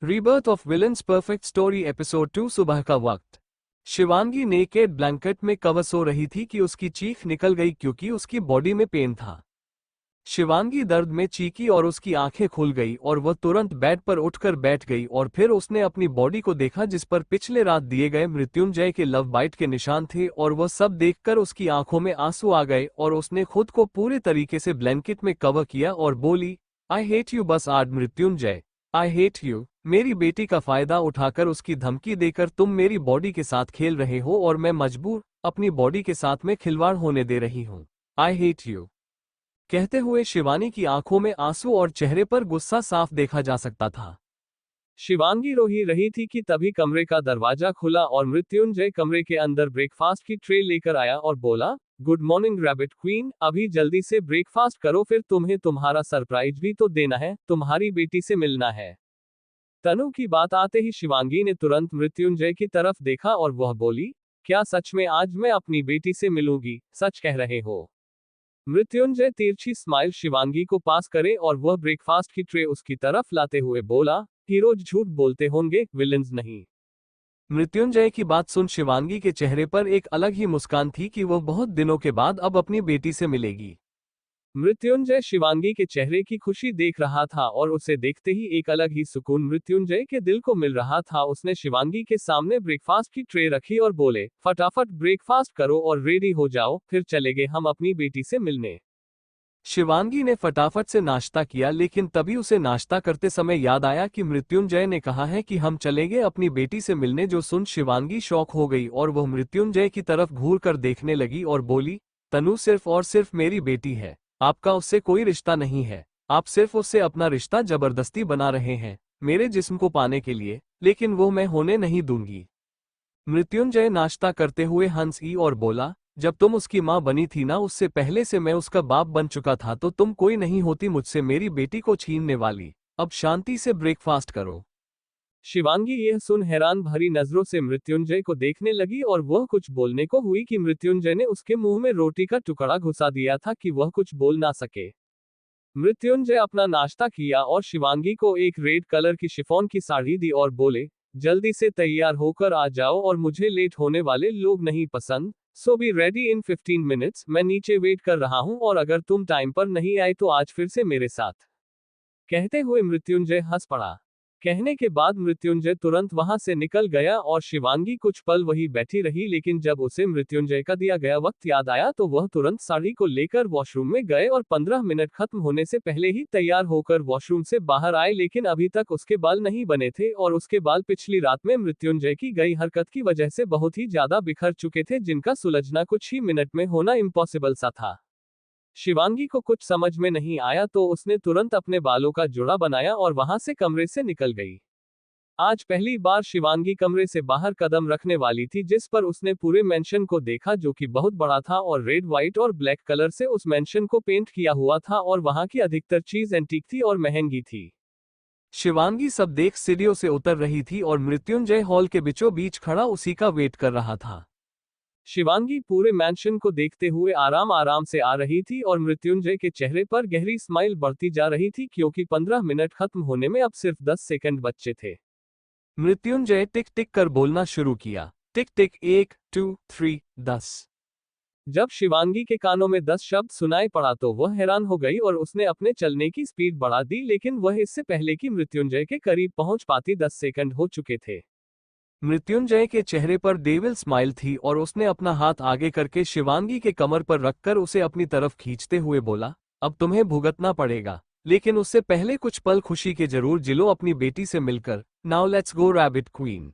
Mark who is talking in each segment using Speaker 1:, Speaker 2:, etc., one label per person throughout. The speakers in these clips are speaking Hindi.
Speaker 1: Rebirth of villains perfect story episode 2। सुबह का वक्त। शिवांगी नेकेड ब्लैंकेट में कवर सो रही थी कि उसकी चीख निकल गई क्योंकि उसकी बॉडी में पेन था। शिवांगी दर्द में चीखी और उसकी आंखें खुल गई और वह तुरंत बेड पर उठकर बैठ गई और फिर उसने अपनी बॉडी को देखा जिस पर पिछले रात दिए गए मृत्युंजय के लव बाइट के निशान थे और वह सब देखकर उसकी आंखों में आंसू आ गए और उसने खुद को पूरे तरीके से ब्लैंकेट में कवर किया और बोली, आई हेट यू बस आड मृत्युंजय, आई हेट यू। मेरी बेटी का फायदा उठाकर उसकी धमकी देकर तुम मेरी बॉडी के साथ खेल रहे हो और मैं मजबूर अपनी बॉडी के साथ में खिलवाड़ होने दे रही हूँ। I hate you. कहते हुए शिवानी की आंखों में आंसू और चेहरे पर गुस्सा साफ देखा जा सकता था। शिवांगी रो ही रही थी कि तभी कमरे का दरवाजा खुला और मृत्युंजय कमरे के अंदर ब्रेकफास्ट की ट्रे लेकर आया और बोला, गुड मॉर्निंग रैबिट क्वीन, अभी जल्दी से ब्रेकफास्ट करो, फिर तुम्हें तुम्हारा सरप्राइज भी तो देना है, तुम्हारी बेटी से मिलना है। तनु की बात आते ही शिवांगी ने तुरंत मृत्युंजय की तरफ देखा और वह बोली, क्या सच में आज मैं अपनी बेटी से मिलूंगी, सच कह रहे हो? मृत्युंजय तिरछी स्माइल शिवांगी को पास करे और वह ब्रेकफास्ट की ट्रे उसकी तरफ लाते हुए बोला, हीरोज झूठ बोलते होंगे, विलेंस नहीं। मृत्युंजय की बात सुन शिवांगी के चेहरे पर एक अलग ही मुस्कान थी कि वह बहुत दिनों के बाद अब अपनी बेटी से मिलेगी। मृत्युंजय शिवांगी के चेहरे की खुशी देख रहा था और उसे देखते ही एक अलग ही सुकून मृत्युंजय के दिल को मिल रहा था। उसने शिवांगी के सामने ब्रेकफास्ट की ट्रे रखी और बोले, फटाफट ब्रेकफास्ट करो और रेडी हो जाओ, फिर चलेंगे हम अपनी बेटी से मिलने। शिवांगी ने फटाफट से नाश्ता किया, लेकिन तभी उसे नाश्ता करते समय याद आया कि मृत्युंजय ने कहा है कि हम चलेंगे अपनी बेटी से मिलने। जो सुन शिवांगी शॉक हो गई और वह मृत्युंजय की तरफ घूर कर देखने लगी और बोली, तनु सिर्फ और सिर्फ मेरी बेटी है, आपका उससे कोई रिश्ता नहीं है। आप सिर्फ उससे अपना रिश्ता जबरदस्ती बना रहे हैं मेरे जिस्म को पाने के लिए, लेकिन वो मैं होने नहीं दूंगी। मृत्युंजय नाश्ता करते हुए हंसी और बोला, जब तुम उसकी मां बनी थी ना, उससे पहले से मैं उसका बाप बन चुका था, तो तुम कोई नहीं होती मुझसे मेरी बेटी को छीनने वाली। अब शांति से ब्रेकफास्ट करो। शिवांगी यह सुन हैरान भरी नजरों से मृत्युंजय को देखने लगी और वह कुछ बोलने को हुई कि मृत्युंजय ने उसके मुंह में रोटी का टुकड़ा घुसा दिया था कि वह कुछ बोल ना सके। मृत्युंजय अपना नाश्ता किया और शिवांगी को एक रेड कलर की शिफॉन की साड़ी दी और बोले, जल्दी से तैयार होकर आ जाओ और मुझे लेट होने वाले लोग नहीं पसंद, सो बी रेडी इन 15 मिनट्स। मैं नीचे वेट कर रहा हूं और अगर तुम टाइम पर नहीं आए तो आज फिर से मेरे साथ। कहते हुए मृत्युंजय हंस पड़ा। कहने के बाद मृत्युंजय तुरंत वहां से निकल गया और शिवांगी कुछ पल वही बैठी रही, लेकिन जब उसे मृत्युंजय का दिया गया वक्त याद आया तो वह तुरंत साड़ी को लेकर वॉशरूम में गए और 15 मिनट खत्म होने से पहले ही तैयार होकर वॉशरूम से बाहर आए, लेकिन अभी तक उसके बाल नहीं बने थे और उसके बाल पिछली रात में मृत्युंजय की गई हरकत की वजह से बहुत ही ज्यादा बिखर चुके थे, जिनका सुलझना कुछ ही मिनट में होना इम्पॉसिबल सा था। शिवांगी को कुछ समझ में नहीं आया तो उसने तुरंत अपने बालों का जुड़ा बनाया और वहां से कमरे से निकल गई। आज पहली बार शिवांगी कमरे से बाहर कदम रखने वाली थी, जिस पर उसने पूरे मेंशन को देखा जो कि बहुत बड़ा था और रेड, व्हाइट और ब्लैक कलर से उस मेंशन को पेंट किया हुआ था और वहां की अधिकतर चीज एंटीक थी और महंगी थी। शिवांगी सब देख सीढ़ियों से उतर रही थी और मृत्युंजय हॉल के बीचों बीच खड़ा उसी का वेट कर रहा था। शिवांगी पूरे मैंशन को देखते हुए आराम आराम से आ रही थी और मृत्युंजय के चेहरे पर गहरी स्माइल बढ़ती जा रही थी, क्योंकि 15 मिनट खत्म होने में अब सिर्फ 10 सेकंड बचे थे। मृत्युंजय टिक टिक कर बोलना शुरू किया, टिक टिक, 1 2 3 10। जब शिवांगी के कानों में 10 शब्द सुनाई पड़ा तो वह हैरान हो गई और उसने अपने चलने की स्पीड बढ़ा दी, लेकिन वह इससे पहले कि मृत्युंजय के करीब पहुंच पाती 10 सेकंड हो चुके थे। मृत्युंजय के चेहरे पर डेविल स्माइल थी और उसने अपना हाथ आगे करके शिवांगी के कमर पर रखकर उसे अपनी तरफ खींचते हुए बोला, अब तुम्हें भुगतना पड़ेगा, लेकिन उससे पहले कुछ पल खुशी के जरूर जिलो अपनी बेटी से मिलकर। Now let's go rabbit queen.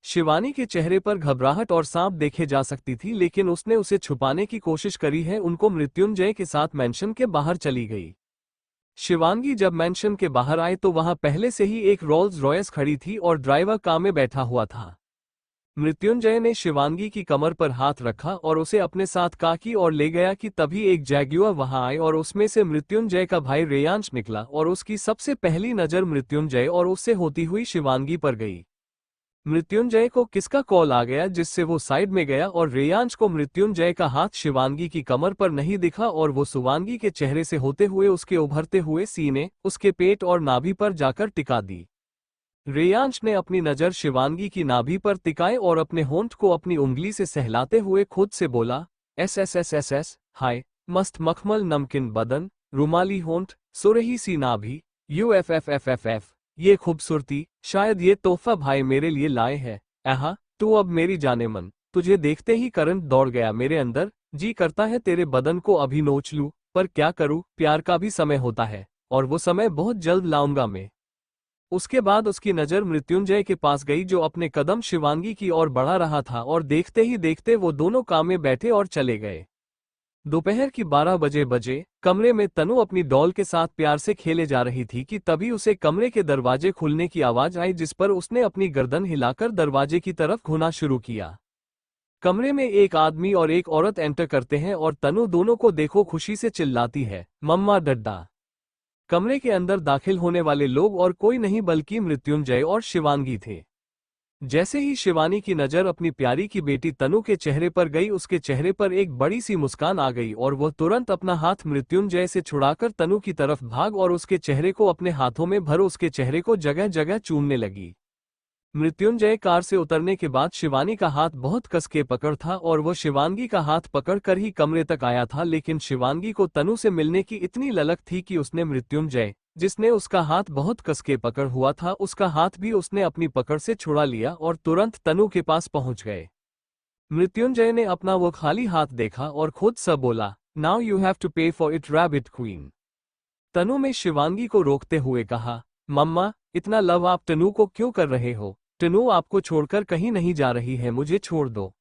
Speaker 1: Shivani के चेहरे पर घबराहट और सांप देखे जा सकती थी, लेकिन उसने उसे छुपाने की कोशिश करी है। उनको मृत्युंजय के साथ मेंशन के बाहर चली गई। शिवांगी जब मेंशन के बाहर आए तो वहां पहले से ही एक रोल्स रॉयस खड़ी थी और ड्राइवर कार में बैठा हुआ था। मृत्युंजय ने शिवांगी की कमर पर हाथ रखा और उसे अपने साथ कार की ओर ले गया कि तभी एक जैगुआर वहां आए और उसमें से मृत्युंजय का भाई रेयांश निकला और उसकी सबसे पहली नजर मृत्युंजय और उससे होती हुई शिवांगी पर गई। मृत्युंजय को किसका कॉल आ गया जिससे वो साइड में गया और रेयांश को मृत्युंजय का हाथ शिवांगी की कमर पर नहीं दिखा और वो शिवांगी के चेहरे से होते हुए उसके उभरते हुए सीने, उसके पेट और नाभि पर जाकर टिका दी। रेयांश ने अपनी नज़र शिवांगी की नाभि पर टिकाए और अपने होंठ को अपनी उंगली से सहलाते हुए खुद से बोला, एस, हाय, मस्त मखमल नमकीन बदन, रुमाली होंठ, सुरही सी नाभि, UFFFFF, ये खूबसूरती, शायद ये तोहफा भाई मेरे लिए लाए हैं। आहा, तू अब मेरी जाने मन, तुझे देखते ही करंट दौड़ गया मेरे अंदर, जी करता है तेरे बदन को अभी नोच लूं, पर क्या करूं, प्यार का भी समय होता है, और वो समय बहुत जल्द लाऊंगा मैं। उसके बाद उसकी नज़र मृत्युंजय के पास गई जो अपने कदम शिवांगी की ओर बढ़ा रहा था और देखते ही देखते वो दोनों काम में बैठे और चले गए। दोपहर की 12 बजे कमरे में तनु अपनी डॉल के साथ प्यार से खेले जा रही थी कि तभी उसे कमरे के दरवाजे खुलने की आवाज आई जिस पर उसने अपनी गर्दन हिलाकर दरवाजे की तरफ घूमना शुरू किया। कमरे में एक आदमी और एक औरत एंटर करते हैं और तनु दोनों को देखो खुशी से चिल्लाती है, मम्मा डड्डा। कमरे के अंदर दाखिल होने वाले लोग और कोई नहीं बल्कि मृत्युंजय और शिवांगी थे। जैसे ही शिवानी की नज़र अपनी प्यारी की बेटी तनु के चेहरे पर गई उसके चेहरे पर एक बड़ी सी मुस्कान आ गई और वह तुरंत अपना हाथ मृत्युंजय से छुड़ाकर तनु की तरफ भाग और उसके चेहरे को अपने हाथों में भर उसके चेहरे को जगह जगह चूमने लगी। मृत्युंजय कार से उतरने के बाद शिवानी का हाथ बहुत कस के पकड़ था और वह शिवांगी का हाथ पकड़कर ही कमरे तक आया था, लेकिन शिवांगी को तनु से मिलने की इतनी ललक थी कि उसने मृत्युंजय, जिसने उसका हाथ बहुत कस के पकड़ हुआ था, उसका हाथ भी उसने अपनी पकड़ से छुड़ा लिया और तुरंत तनु के पास पहुंच गए। मृत्युंजय ने अपना वो खाली हाथ देखा और खुद सा बोला, नाउ यू हैव टू पे फॉर इट रैबिट क्वीन। तनु में शिवांगी को रोकते हुए कहा, मम्मा, इतना लव आप तनु को क्यों कर रहे हो? तनु आपको छोड़कर कहीं नहीं जा रही है, मुझे छोड़ दो।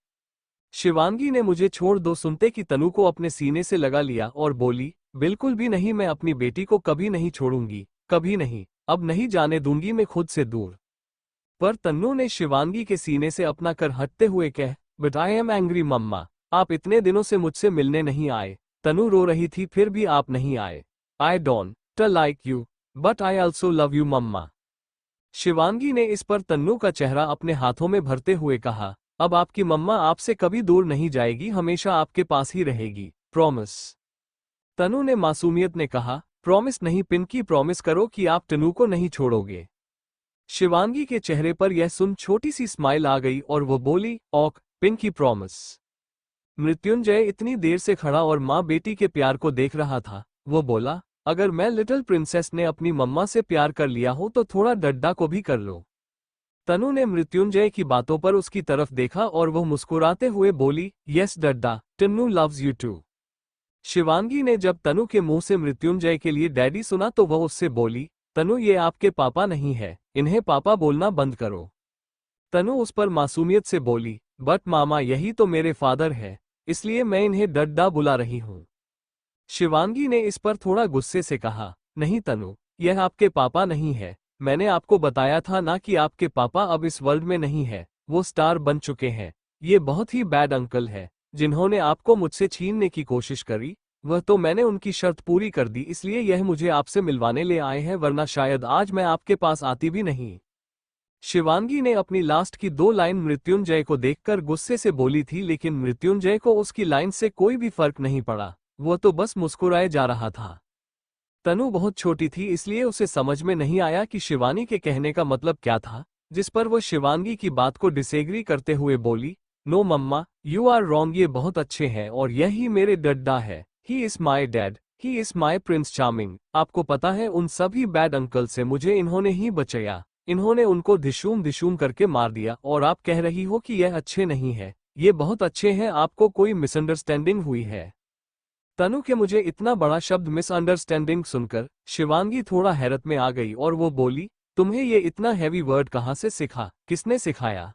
Speaker 1: शिवांगी ने मुझे छोड़ दो सुनते कि तनु को अपने सीने से लगा लिया और बोली, बिल्कुल भी नहीं, मैं अपनी बेटी को कभी नहीं छोड़ूंगी, कभी नहीं, अब नहीं जाने दूंगी मैं खुद से दूर। पर तन्नू ने शिवांगी के सीने से अपना कर हटते हुए कह, बट आई एम एंग्री मम्मा, आप इतने दिनों से मुझसे मिलने नहीं आए। तनु रो रही थी फिर भी आप नहीं आए। I don't like you, but I also love you mamma. Shivangi ने इस पर तन्नू का चेहरा अपने हाथों में भरते हुए कहा, अब आपकी मम्मा आपसे कभी दूर नहीं जाएगी, हमेशा आपके पास ही रहेगी, प्रॉमिस। तनु ने मासूमियत ने कहा, प्रॉमिस नहीं पिंकी, प्रॉमिस करो कि आप तनु को नहीं छोड़ोगे। शिवांगी के चेहरे पर यह सुन छोटी सी स्माइल आ गई और वो बोली, ओक पिंकी प्रॉमिस। मृत्युंजय इतनी देर से खड़ा और माँ बेटी के प्यार को देख रहा था। वो बोला, अगर मैं लिटिल प्रिंसेस ने अपनी मम्मा से प्यार कर लिया हो तो थोड़ा डड्डा को भी कर लो। तनु ने मृत्युंजय की बातों पर उसकी तरफ देखा और वो मुस्कुराते हुए बोली, yes dadda, Tannu loves you too. Shivangi ने जब तनु के मुंह से मृत्युंजय के लिए डैडी सुना तो वह उससे बोली, तनु ये आपके पापा नहीं है, इन्हें पापा बोलना बंद करो। तनु उस पर मासूमियत से बोली, बट मामा यही तो मेरे फादर है, इसलिए मैं इन्हें डड्डा बुला रही हूँ। शिवांगी ने इस पर थोड़ा गुस्से से कहा, नहीं तनु, यह आपके पापा नहीं है, मैंने आपको बताया था ना कि आपके पापा अब इस वर्ल्ड में नहीं है, वो स्टार बन चुके हैं। ये बहुत ही बैड अंकल है, जिन्होंने आपको मुझसे छीनने की कोशिश करी, वह तो मैंने उनकी शर्त पूरी कर दी, इसलिए यह मुझे आपसे मिलवाने ले आए हैं, वरना शायद आज मैं आपके पास आती भी नहीं। शिवांगी ने अपनी लास्ट की 2 लाइन मृत्युंजय को देखकर गुस्से से बोली थी, लेकिन मृत्युंजय को उसकी लाइन से कोई भी फर्क नहीं पड़ा, वो तो बस मुस्कुराए जा रहा था। तनु बहुत छोटी थी इसलिए उसे समझ में नहीं आया कि शिवानी के कहने का मतलब क्या था, जिस पर वो शिवांगी की बात को डिसएग्री करते हुए बोली, no mamma, you are wrong, ये बहुत अच्छे हैं और यही मेरे डड्डा है, he is my dad, he is my prince charming. आपको पता है उन सभी बैड अंकल से मुझे इन्होंने ही बचाया, इन्होंने उनको धिशूम धिशूम करके मार दिया और आप कह रही हो कि यह अच्छे नहीं है, ये बहुत अच्छे हैं, आपको कोई मिसअंडरस्टैंडिंग हुई है। तनु के मुझे इतना बड़ा शब्द मिसअंडरस्टैंडिंग सुनकर शिवांगी थोड़ा हैरत में आ गई और वो बोली, तुम्हें ये इतना हैवी वर्ड कहाँ से सिखा, किसने सिखाया?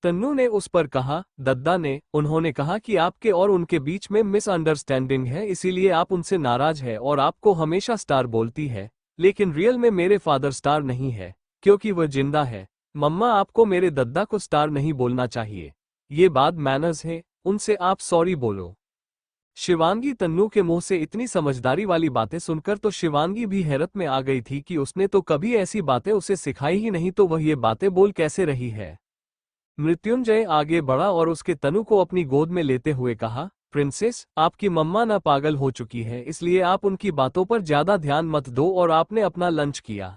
Speaker 1: तन्नू ने उस पर कहा, दद्दा ने, उन्होंने कहा कि आपके और उनके बीच में मिसअंडरस्टैंडिंग है, इसीलिए आप उनसे नाराज है और आपको हमेशा स्टार बोलती है, लेकिन रियल में मेरे फादर स्टार नहीं है, क्योंकि वह जिंदा है। मम्मा आपको मेरे दद्दा को स्टार नहीं बोलना चाहिए, ये बात मैनर्स है, उनसे आप सॉरी बोलो। शिवांगी तन्नू के मुंह से इतनी समझदारी वाली बातें सुनकर तो शिवांगी भी हैरत में आ गई थी कि उसने तो कभी ऐसी बातें उसे सिखाई ही नहीं, तो वह ये बातें बोल कैसे रही है। मृत्युंजय आगे बढ़ा और उसके तनु को अपनी गोद में लेते हुए कहा, प्रिंसेस, आपकी मम्मा ना पागल हो चुकी है, इसलिए आप उनकी बातों पर ज्यादा ध्यान मत दो और आपने अपना लंच किया।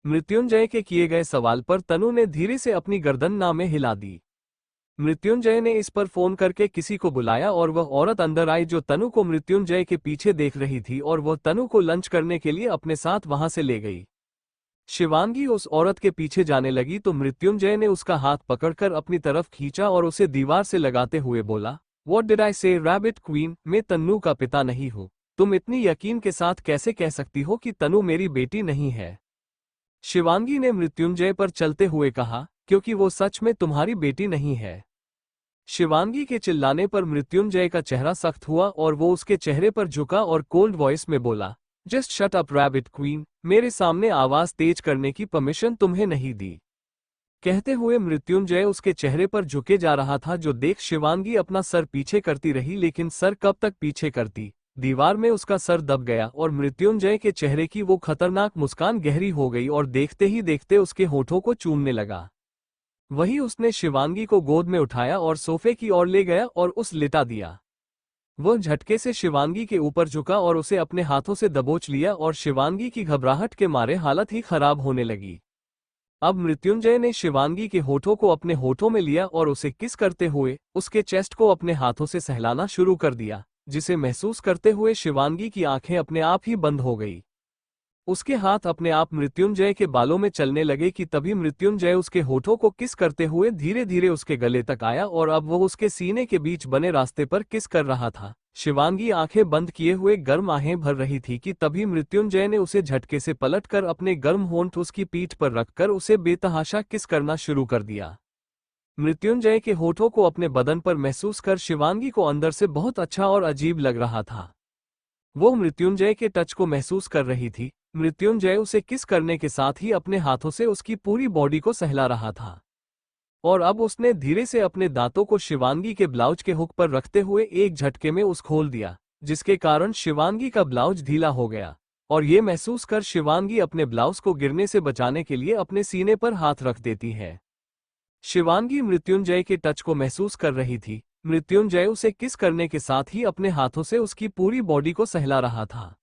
Speaker 1: मृत्युंजय के किए गए सवाल पर तनु ने धीरे से अपनी गर्दन ना में हिला दी। मृत्युंजय ने इस पर फोन करके किसी को बुलाया और वह औरत अंदर आई जो तनु को मृत्युंजय के पीछे देख रही थी और वह तनु को लंच करने के लिए अपने साथ वहां से ले गई। शिवांगी उस औरत के पीछे जाने लगी तो मृत्युंजय ने उसका हाथ पकड़कर अपनी तरफ खींचा और उसे दीवार से लगाते हुए बोला, व्हाट डिड आई से रैबिट क्वीन, मैं तन्नू का पिता नहीं हूं। तुम इतनी यकीन के साथ कैसे कह सकती हो कि तनु मेरी बेटी नहीं है? शिवांगी ने मृत्युंजय पर चलते हुए कहा, क्योंकि वो सच में तुम्हारी बेटी नहीं है। शिवांगी के चिल्लाने पर मृत्युंजय का चेहरा सख्त हुआ और वो उसके चेहरे पर झुका और कोल्ड वॉइस में बोला, just shut up rabbit queen, मेरे सामने आवाज तेज करने की परमिशन तुम्हें नहीं दी। कहते हुए मृत्युंजय उसके चेहरे पर झुके जा रहा था जो देख शिवांगी अपना सर पीछे करती रही, लेकिन सर कब तक पीछे करती। दीवार में उसका सर दब गया और मृत्युंजय के चेहरे की वो खतरनाक मुस्कान गहरी हो गई और देखते ही देखते उसके होठों को चूमने लगा। वही उसने शिवांगी को गोद में उठाया और सोफे की ओर ले गया और उस लिटा दिया। वह झटके से शिवांगी के ऊपर झुका और उसे अपने हाथों से दबोच लिया और शिवांगी की घबराहट के मारे हालत ही खराब होने लगी। अब मृत्युंजय ने शिवांगी के होठों को अपने होठों में लिया और उसे किस करते हुए उसके चेस्ट को अपने हाथों से सहलाना शुरू कर दिया, जिसे महसूस करते हुए शिवांगी की आंखें अपने आप ही बंद हो गई। उसके हाथ अपने आप मृत्युंजय के बालों में चलने लगे कि तभी मृत्युंजय उसके होठों को किस करते हुए धीरे धीरे उसके गले तक आया और अब वो उसके सीने के बीच बने रास्ते पर किस कर रहा था। शिवांगी आंखें बंद किए हुए गर्म आहें भर रही थी कि तभी मृत्युंजय ने उसे झटके से पलटकर अपने गर्म होंठ उसकी पीठ पर रखकर उसे बेतहाशा किस करना शुरू कर दिया। मृत्युंजय के होठों को अपने बदन पर महसूस कर शिवांगी को अंदर से बहुत अच्छा और अजीब लग रहा था। वो मृत्युंजय के टच को महसूस कर रही थी। मृत्युंजय उसे किस करने के साथ ही अपने हाथों से उसकी पूरी बॉडी को सहला रहा था और अब उसने धीरे से अपने दांतों को शिवांगी के ब्लाउज के हुक पर रखते हुए एक झटके में उस खोल दिया, जिसके कारण शिवांगी का ब्लाउज ढीला हो गया और ये महसूस कर शिवांगी अपने ब्लाउज को गिरने से बचाने के लिए अपने सीने पर हाथ रख देती है। शिवांगी मृत्युंजय के टच को महसूस कर रही थी। मृत्युंजय उसे किस करने के साथ ही अपने हाथों से उसकी पूरी बॉडी को सहला रहा था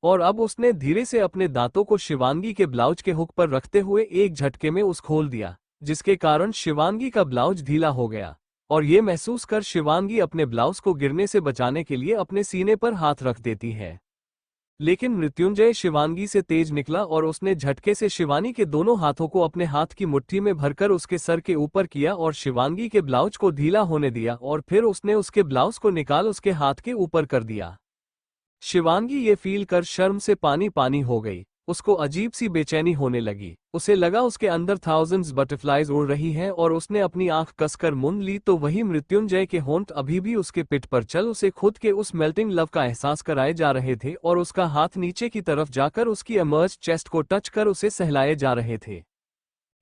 Speaker 1: और अब उसने धीरे से अपने दांतों को शिवांगी के ब्लाउज के हुक पर रखते हुए एक झटके में उस खोल दिया, जिसके कारण शिवांगी का ब्लाउज ढीला हो गया और ये महसूस कर शिवांगी अपने ब्लाउज को गिरने से बचाने के लिए अपने सीने पर हाथ रख देती है। लेकिन मृत्युंजय शिवांगी से तेज निकला और उसने झटके से शिवानी के दोनों हाथों को अपने हाथ की मुट्ठी में भरकर उसके सर के ऊपर किया और शिवांगी के ब्लाउज को ढीला होने दिया और फिर उसने उसके ब्लाउज को निकाल उसके हाथ के ऊपर कर दिया। शिवांगी ये फील कर शर्म से पानी पानी हो गई। उसको अजीब सी बेचैनी होने लगी। उसे लगा उसके अंदर थाउजेंड्स बटरफ्लाइज उड़ रही हैं और उसने अपनी आंख कसकर मूंद ली तो वही मृत्युंजय के होंठ अभी भी उसके पिठ पर चल उसे खुद के उस मेल्टिंग लव का एहसास कराए जा रहे थे और उसका हाथ नीचे की तरफ जाकर उसकी एमर्ज चेस्ट को टच कर उसे सहलाए जा रहे थे।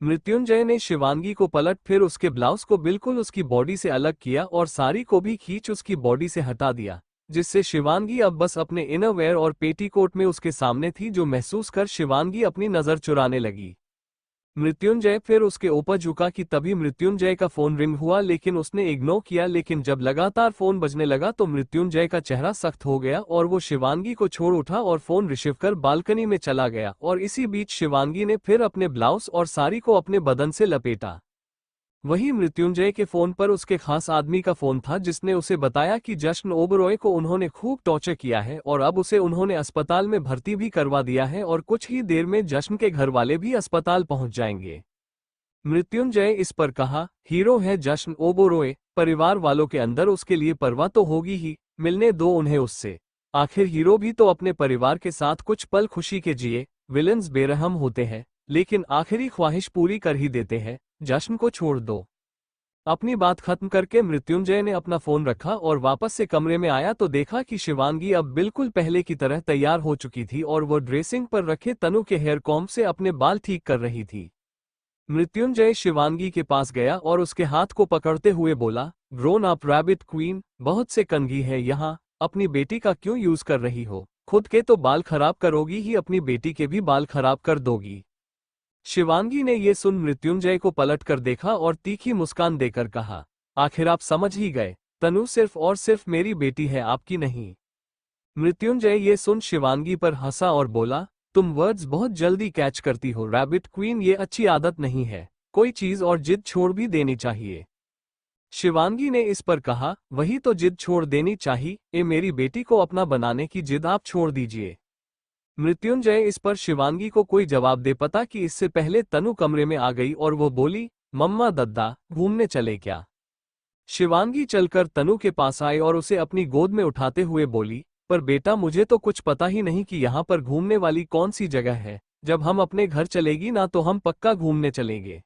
Speaker 1: मृत्युंजय ने शिवांगी को पलट फिर उसके ब्लाउज को बिल्कुल उसकी बॉडी से अलग किया और साड़ी को भी खींच उसकी बॉडी से हटा दिया, जिससे शिवांगी अब बस अपने इनरवेयर और पेटीकोट में उसके सामने थी, जो महसूस कर शिवांगी अपनी नजर चुराने लगी। मृत्युंजय फिर उसके ऊपर झुका कि तभी मृत्युंजय का फोन रिंग हुआ, लेकिन उसने इग्नोर किया। लेकिन जब लगातार फोन बजने लगा तो मृत्युंजय का चेहरा सख्त हो गया और वो शिवांगी को छोड़ उठा और फोन रिसीव कर बालकनी में चला गया और इसी बीच शिवांगी ने फिर अपने ब्लाउज और साड़ी को अपने बदन से लपेटा। वही मृत्युंजय के फोन पर उसके खास आदमी का फोन था, जिसने उसे बताया कि जश्न ओबरॉय को उन्होंने खूब टॉर्चर किया है और अब उसे उन्होंने अस्पताल में भर्ती भी करवा दिया है और कुछ ही देर में जश्न के घर वाले भी अस्पताल पहुंच जाएंगे। मृत्युंजय इस पर कहा, हीरो है जश्न ओबरॉय, परिवार वालों के अंदर उसके लिए परवाह तो होगी ही, मिलने दो उन्हें उससे। आखिर हीरो भी तो अपने परिवार के साथ कुछ पल खुशी के जिए। विलेंस बेरहम होते हैं लेकिन आखिरी ख्वाहिश पूरी कर ही देते हैं। जश्न को छोड़ दो। अपनी बात खत्म करके मृत्युंजय ने अपना फोन रखा और वापस से कमरे में आया तो देखा कि शिवांगी अब बिल्कुल पहले की तरह तैयार हो चुकी थी और वो ड्रेसिंग पर रखे तनु के हेयर कॉम्ब से अपने बाल ठीक कर रही थी। मृत्युंजय शिवांगी के पास गया और उसके हाथ को पकड़ते हुए बोला, ग्रोन अप रैबिट क्वीन, बहुत से कंघी है यहाँ, अपनी बेटी का क्यों यूज कर रही हो? खुद के तो बाल खराब करोगी ही, अपनी बेटी के भी बाल खराब कर दोगी। शिवांगी ने ये सुन मृत्युंजय को पलट कर देखा और तीखी मुस्कान देकर कहा, आखिर आप समझ ही गए, तनु सिर्फ और सिर्फ मेरी बेटी है, आपकी नहीं। मृत्युंजय ये सुन शिवांगी पर हंसा और बोला, तुम वर्ड्स बहुत जल्दी कैच करती हो रैबिट क्वीन, ये अच्छी आदत नहीं है। कोई चीज और जिद छोड़ भी देनी चाहिए। शिवांगी ने इस पर कहा, वही तो जिद छोड़ देनी चाहिए, मेरी बेटी को अपना बनाने की जिद आप छोड़ दीजिए। मृत्युंजय इस पर शिवांगी को कोई जवाब दे पता कि इससे पहले तनु कमरे में आ गई और वो बोली, मम्मा दद्दा घूमने चले क्या। शिवांगी चलकर तनु के पास आई और उसे अपनी गोद में उठाते हुए बोली, पर बेटा मुझे तो कुछ पता ही नहीं कि यहाँ पर घूमने वाली कौन सी जगह है। जब हम अपने घर चलेगी ना तो हम पक्का घूमने चलेंगे।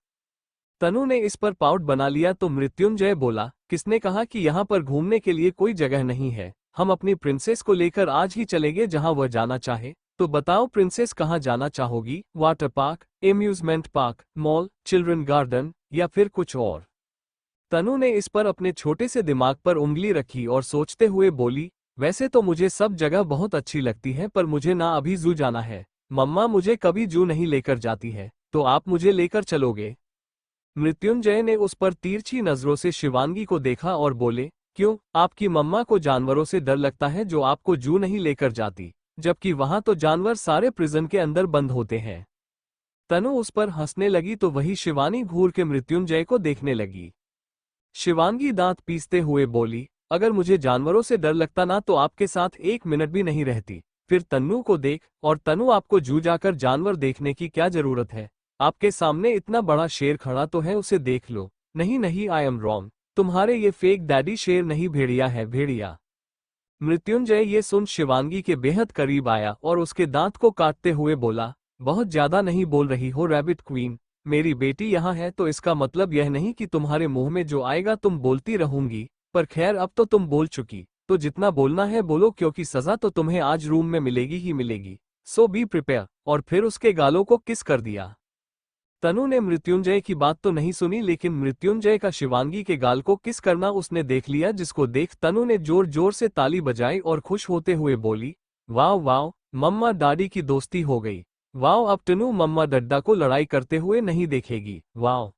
Speaker 1: तनु ने इस पर पाउट बना लिया तो मृत्युंजय बोला, किसने कहा कि यहाँ पर घूमने के लिए कोई जगह नहीं है। हम अपनी प्रिंसेस को लेकर आज ही चलेंगे जहाँ वह जाना चाहे। तो बताओ प्रिंसेस कहाँ जाना चाहोगी, water park, amusement park, mall, children garden या फिर कुछ और। तनु ने इस पर अपने छोटे से दिमाग पर उंगली रखी और सोचते हुए बोली, वैसे तो मुझे सब जगह बहुत अच्छी लगती है पर मुझे ना अभी जू जाना है। मम्मा मुझे कभी जू नहीं लेकर जाती है, तो आप मुझे लेकर चलोगे। मृत्युंजय ने उस पर तिरछी नजरों से शिवांगी को देखा और बोले, क्यों, आपकी मम्मा को जानवरों से डर लगता है जो आपको जू नहीं लेकर जाती, जबकि वहां तो जानवर सारे प्रिजन के अंदर बंद होते हैं। तनु उस पर हंसने लगी तो वही शिवानी घूर के मृत्युंजय को देखने लगी। शिवांगी दांत पीसते हुए बोली, अगर मुझे जानवरों से डर लगता ना तो आपके साथ 1 मिनट भी नहीं रहती। फिर तन्नू को देख, और तनु आपको जू जाकर जानवर देखने की क्या जरूरत है। आपके सामने इतना बड़ा शेर खड़ा तो है, उसे देख लो। नहीं नहीं, आई एम रॉन्ग, तुम्हारे ये फेक डैडी शेर नहीं, भेड़िया है भेड़िया। मृत्युंजय ये सुन शिवांगी के बेहद करीब आया और उसके दांत को काटते हुए बोला, बहुत ज्यादा नहीं बोल रही हो रैबिट क्वीन। मेरी बेटी यहाँ है तो इसका मतलब यह नहीं कि तुम्हारे मुंह में जो आएगा तुम बोलती रहूंगी। पर खैर अब तो तुम बोल चुकी, तो जितना बोलना है बोलो, क्योंकि सजा तो तुम्हें आज रूम में मिलेगी ही मिलेगी। सो बी प्रिपेयर। और फिर उसके गालों को किस कर दिया। तनु ने मृत्युंजय की बात तो नहीं सुनी, लेकिन मृत्युंजय का शिवांगी के गाल को किस करना उसने देख लिया, जिसको देख तनु ने जोर जोर से ताली बजाई और खुश होते हुए बोली, वाव वाव, मम्मा दादी की दोस्ती हो गई। वाव, अब तनु मम्मा डड्डा को लड़ाई करते हुए नहीं देखेगी। वाव।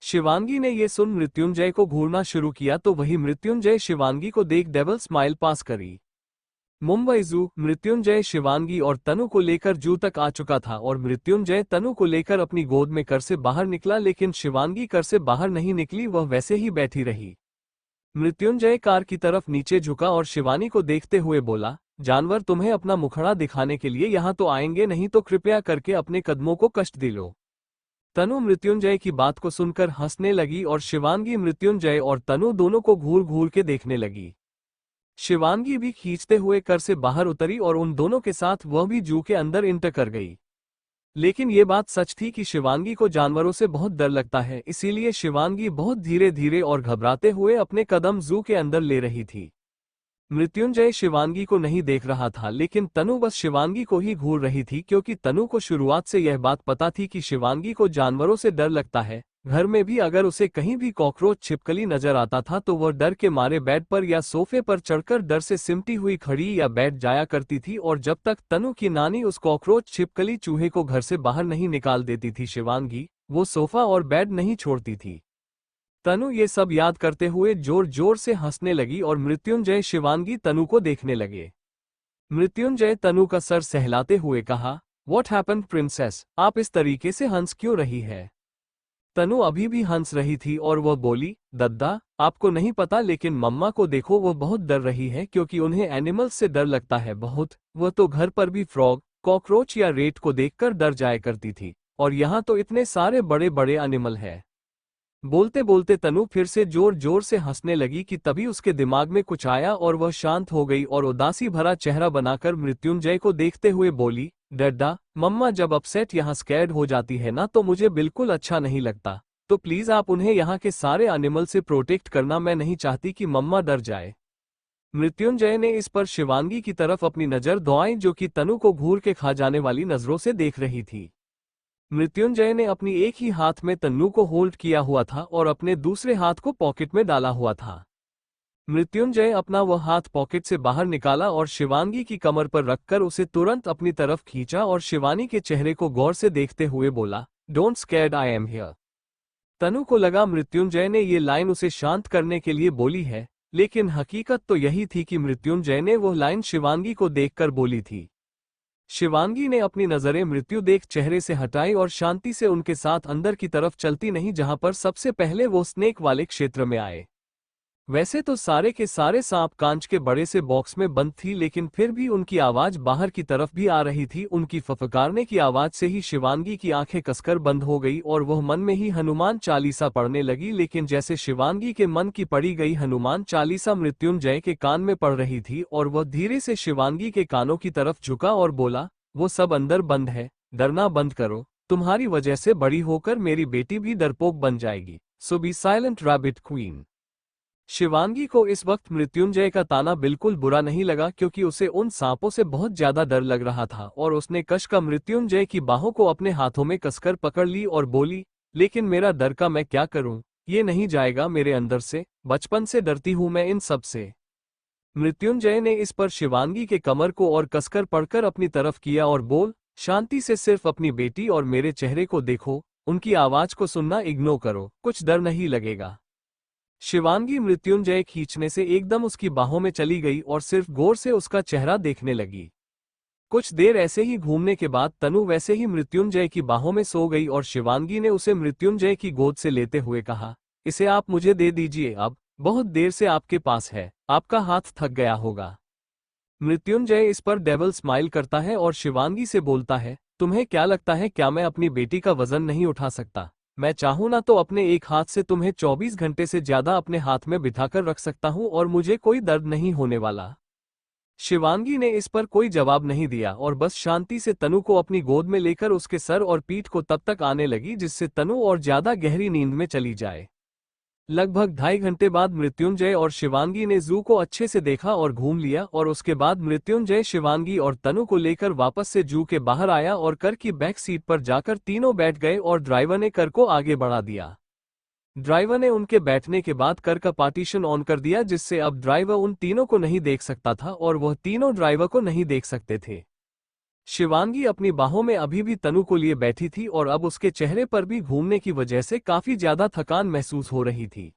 Speaker 1: शिवांगी ने ये सुन मृत्युंजय को घूरना शुरू किया तो वही मृत्युंजय शिवांगी को देख डेविल स्माइल पास करी। मुंबई जू। मृत्युंजय शिवांगी और तनु को लेकर जू तक आ चुका था और मृत्युंजय तनु को लेकर अपनी गोद में कर से बाहर निकला, लेकिन शिवांगी कर से बाहर नहीं निकली, वह वैसे ही बैठी रही। मृत्युंजय कार की तरफ नीचे झुका और शिवानी को देखते हुए बोला, जानवर तुम्हें अपना मुखड़ा दिखाने के लिए यहाँ तो आएंगे, नहीं तो कृपया करके अपने कदमों को कष्ट दिलो। तनु मृत्युंजय की बात को सुनकर हंसने लगी और शिवांगी मृत्युंजय और तनु दोनों को घूर घूर के देखने लगी। शिवांगी भी खींचते हुए कर से बाहर उतरी और उन दोनों के साथ वह भी जू के अंदर इंटर कर गई। लेकिन ये बात सच थी कि शिवांगी को जानवरों से बहुत डर लगता है, इसीलिए शिवांगी बहुत धीरे धीरे और घबराते हुए अपने कदम जू के अंदर ले रही थी। मृत्युंजय शिवांगी को नहीं देख रहा था, लेकिन तनु बस शिवांगी को ही घूर रही थी, क्योंकि तनु को शुरुआत से यह बात पता थी कि शिवांगी को जानवरों से डर लगता है। घर में भी अगर उसे कहीं भी कॉकरोच छिपकली नजर आता था तो वह डर के मारे बेड पर या सोफे पर चढ़कर डर से सिमटी हुई खड़ी या बैठ जाया करती थी, और जब तक तनु की नानी उस कॉकरोच छिपकली चूहे को घर से बाहर नहीं निकाल देती थी शिवांगी वो सोफा और बेड नहीं छोड़ती थी। तनु ये सब याद करते हुए जोर जोर से हंसने लगी और मृत्युंजय शिवांगी तनु को देखने लगे। मृत्युंजय तनु का सर सहलाते हुए कहा, व्हाट हैपेंड प्रिंसेस, आप इस तरीके से हंस क्यों रही है। तनु अभी भी हंस रही थी और वह बोली, दद्दा आपको नहीं पता, लेकिन मम्मा को देखो, वो बहुत डर रही है, क्योंकि उन्हें एनिमल्स से डर लगता है बहुत। वह तो घर पर भी फ्रॉग, कॉकरोच या रेट को देखकर डर जाया करती थी, और यहाँ तो इतने सारे बड़े बड़े एनिमल है। बोलते बोलते तनु फिर से जोर जोर से हंसने लगी कि तभी उसके दिमाग में कुछ आया और वह शांत हो गई और उदासी भरा चेहरा बनाकर मृत्युंजय को देखते हुए बोली, डड्डा मम्मा जब अपसेट यहाँ स्कैर्ड हो जाती है ना तो मुझे बिल्कुल अच्छा नहीं लगता, तो प्लीज आप उन्हें यहाँ के सारे एनिमल से प्रोटेक्ट करना, मैं नहीं चाहती कि मम्मा डर जाए। मृत्युंजय ने इस पर शिवांगी की तरफ अपनी नजर दौड़ाई, जो कि तनु को घूर के खा जाने वाली नजरों से देख रही थी। मृत्युंजय ने अपनी एक ही हाथ में तन्नू को होल्ड किया हुआ था और अपने दूसरे हाथ को पॉकेट में डाला हुआ था। मृत्युंजय अपना वह हाथ पॉकेट से बाहर निकाला और शिवांगी की कमर पर रखकर उसे तुरंत अपनी तरफ खींचा और शिवानी के चेहरे को गौर से देखते हुए बोला, don't scared, I am here. Tanu को लगा मृत्युंजय ने ये लाइन उसे शांत करने के लिए बोली है, लेकिन हकीकत तो यही थी कि मृत्युंजय ने वह लाइन शिवांगी को देखकर बोली थी। शिवांगी ने अपनी नजरें मृत्यु देख चेहरे से हटाई और शांति से उनके साथ अंदर की तरफ चलती नहीं जहां पर सबसे पहले वो स्नेक वाले क्षेत्र में आए। वैसे तो सारे के सारे सांप कांच के बड़े से बॉक्स में बंद थी, लेकिन फिर भी उनकी आवाज बाहर की तरफ भी आ रही थी। उनकी फफकारने की आवाज से ही शिवांगी की आंखें कसकर बंद हो गई और वह मन में ही हनुमान चालीसा पढ़ने लगी। लेकिन जैसे शिवांगी के मन की पढ़ी गई हनुमान चालीसा मृत्युंजय के कान में पड़ रही थी और वह धीरे से शिवांगी के कानों की तरफ झुका और बोला, वो सब अंदर बंद है, डरना बंद करो, तुम्हारी वजह से बड़ी होकर मेरी बेटी भी डरपोक बन जाएगी, so be silent rabbit queen. Shivangi को इस वक्त मृत्युंजय का ताना बिल्कुल बुरा नहीं लगा, क्योंकि उसे उन सांपों से बहुत ज्यादा डर लग रहा था और उसने कसकर मृत्युंजय की बाहों को अपने हाथों में कसकर पकड़ ली और बोली, लेकिन मेरा डर का मैं क्या करूं, ये नहीं जाएगा मेरे अंदर से, बचपन से डरती हूं मैं इन सब से। मृत्युंजय ने इस पर शिवांगी के कमर को और कसकर पकड़कर अपनी तरफ किया और बोल, शांति से सिर्फ अपनी बेटी और मेरे चेहरे को देखो, उनकी आवाज को सुनना इग्नोर करो, कुछ डर नहीं लगेगा। शिवांगी मृत्युंजय खींचने से एकदम उसकी बाहों में चली गई और सिर्फ गौर से उसका चेहरा देखने लगी। कुछ देर ऐसे ही घूमने के बाद तनु वैसे ही मृत्युंजय की बाहों में सो गई और शिवांगी ने उसे मृत्युंजय की गोद से लेते हुए कहा, इसे आप मुझे दे दीजिए, अब बहुत देर से आपके पास है, आपका हाथ थक गया होगा। मृत्युंजय इस पर डेविल स्माइल करता है और शिवांगी से बोलता है, तुम्हें क्या लगता है क्या मैं अपनी बेटी का वजन नहीं उठा सकता? मैं चाहूं ना तो अपने एक हाथ से तुम्हें 24 घंटे से ज्यादा अपने हाथ में बिठाकर रख सकता हूं और मुझे कोई दर्द नहीं होने वाला। शिवांगी ने इस पर कोई जवाब नहीं दिया और बस शांति से तनु को अपनी गोद में लेकर उसके सर और पीठ को तब तक आने लगी जिससे तनु और ज्यादा गहरी नींद में चली जाए। लगभग 2.5 घंटे बाद मृत्युंजय और शिवांगी ने जू को अच्छे से देखा और घूम लिया और उसके बाद मृत्युंजय शिवांगी और तनु को लेकर वापस से जू के बाहर आया और कर की बैक सीट पर जाकर तीनों बैठ गए और ड्राइवर ने कर को आगे बढ़ा दिया। ड्राइवर ने उनके बैठने के बाद कर का पार्टीशन ऑन कर दिया जिससे अब ड्राइवर उन तीनों को नहीं देख सकता था और वह तीनों ड्राइवर को नहीं देख सकते थे। शिवांगी अपनी बाहों में अभी भी तनु को लिए बैठी थी और अब उसके चेहरे पर भी घूमने की वजह से काफी ज्यादा थकान महसूस हो रही थी।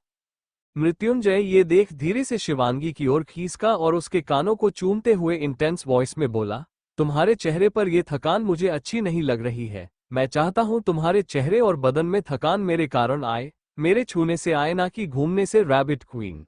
Speaker 1: मृत्युंजय ये देख धीरे से शिवांगी की ओर खींचा और उसके कानों को चूमते हुए इंटेंस वॉइस में बोला, तुम्हारे चेहरे पर यह थकान मुझे अच्छी नहीं लग रही है, मैं चाहता हूं तुम्हारे चेहरे और बदन में थकान मेरे कारण आए, मेरे छूने से आए ना कि घूमने से, रैबिट क्वीन।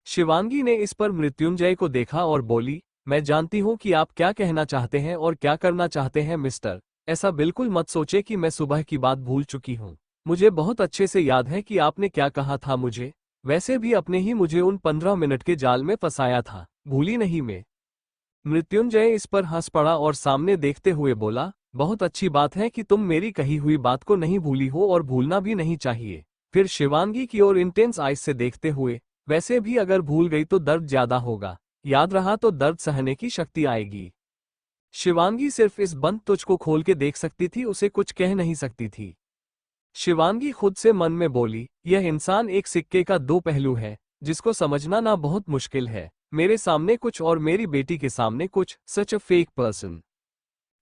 Speaker 1: शिवांगी ने इस पर मृत्युंजय को देखा और बोली, मैं जानती हूं कि आप क्या कहना चाहते हैं और क्या करना चाहते हैं मिस्टर, ऐसा बिल्कुल मत सोचे कि मैं सुबह की बात भूल चुकी हूं, मुझे बहुत अच्छे से याद है कि आपने क्या कहा था मुझे, वैसे भी अपने ही मुझे उन 15 मिनट के जाल में फंसाया था, भूली नहीं मैं। मृत्युंजय इस पर हंस पड़ा और सामने देखते हुए बोला, बहुत अच्छी बात है कि तुम मेरी कही हुई बात को नहीं भूली हो और भूलना भी नहीं चाहिए। फिर शिवांगी की ओर इंटेंस आइज से देखते हुए, वैसे भी अगर भूल गई तो दर्द ज्यादा होगा, याद रहा तो दर्द सहने की शक्ति आएगी। शिवांगी सिर्फ इस बंद तुझ को खोल के देख सकती थी, उसे कुछ कह नहीं सकती थी। शिवांगी खुद से मन में बोली, यह इंसान एक सिक्के का दो पहलू है, जिसको समझना ना बहुत मुश्किल है, मेरे सामने कुछ और मेरी बेटी के सामने कुछ, सच अ फेक पर्सन।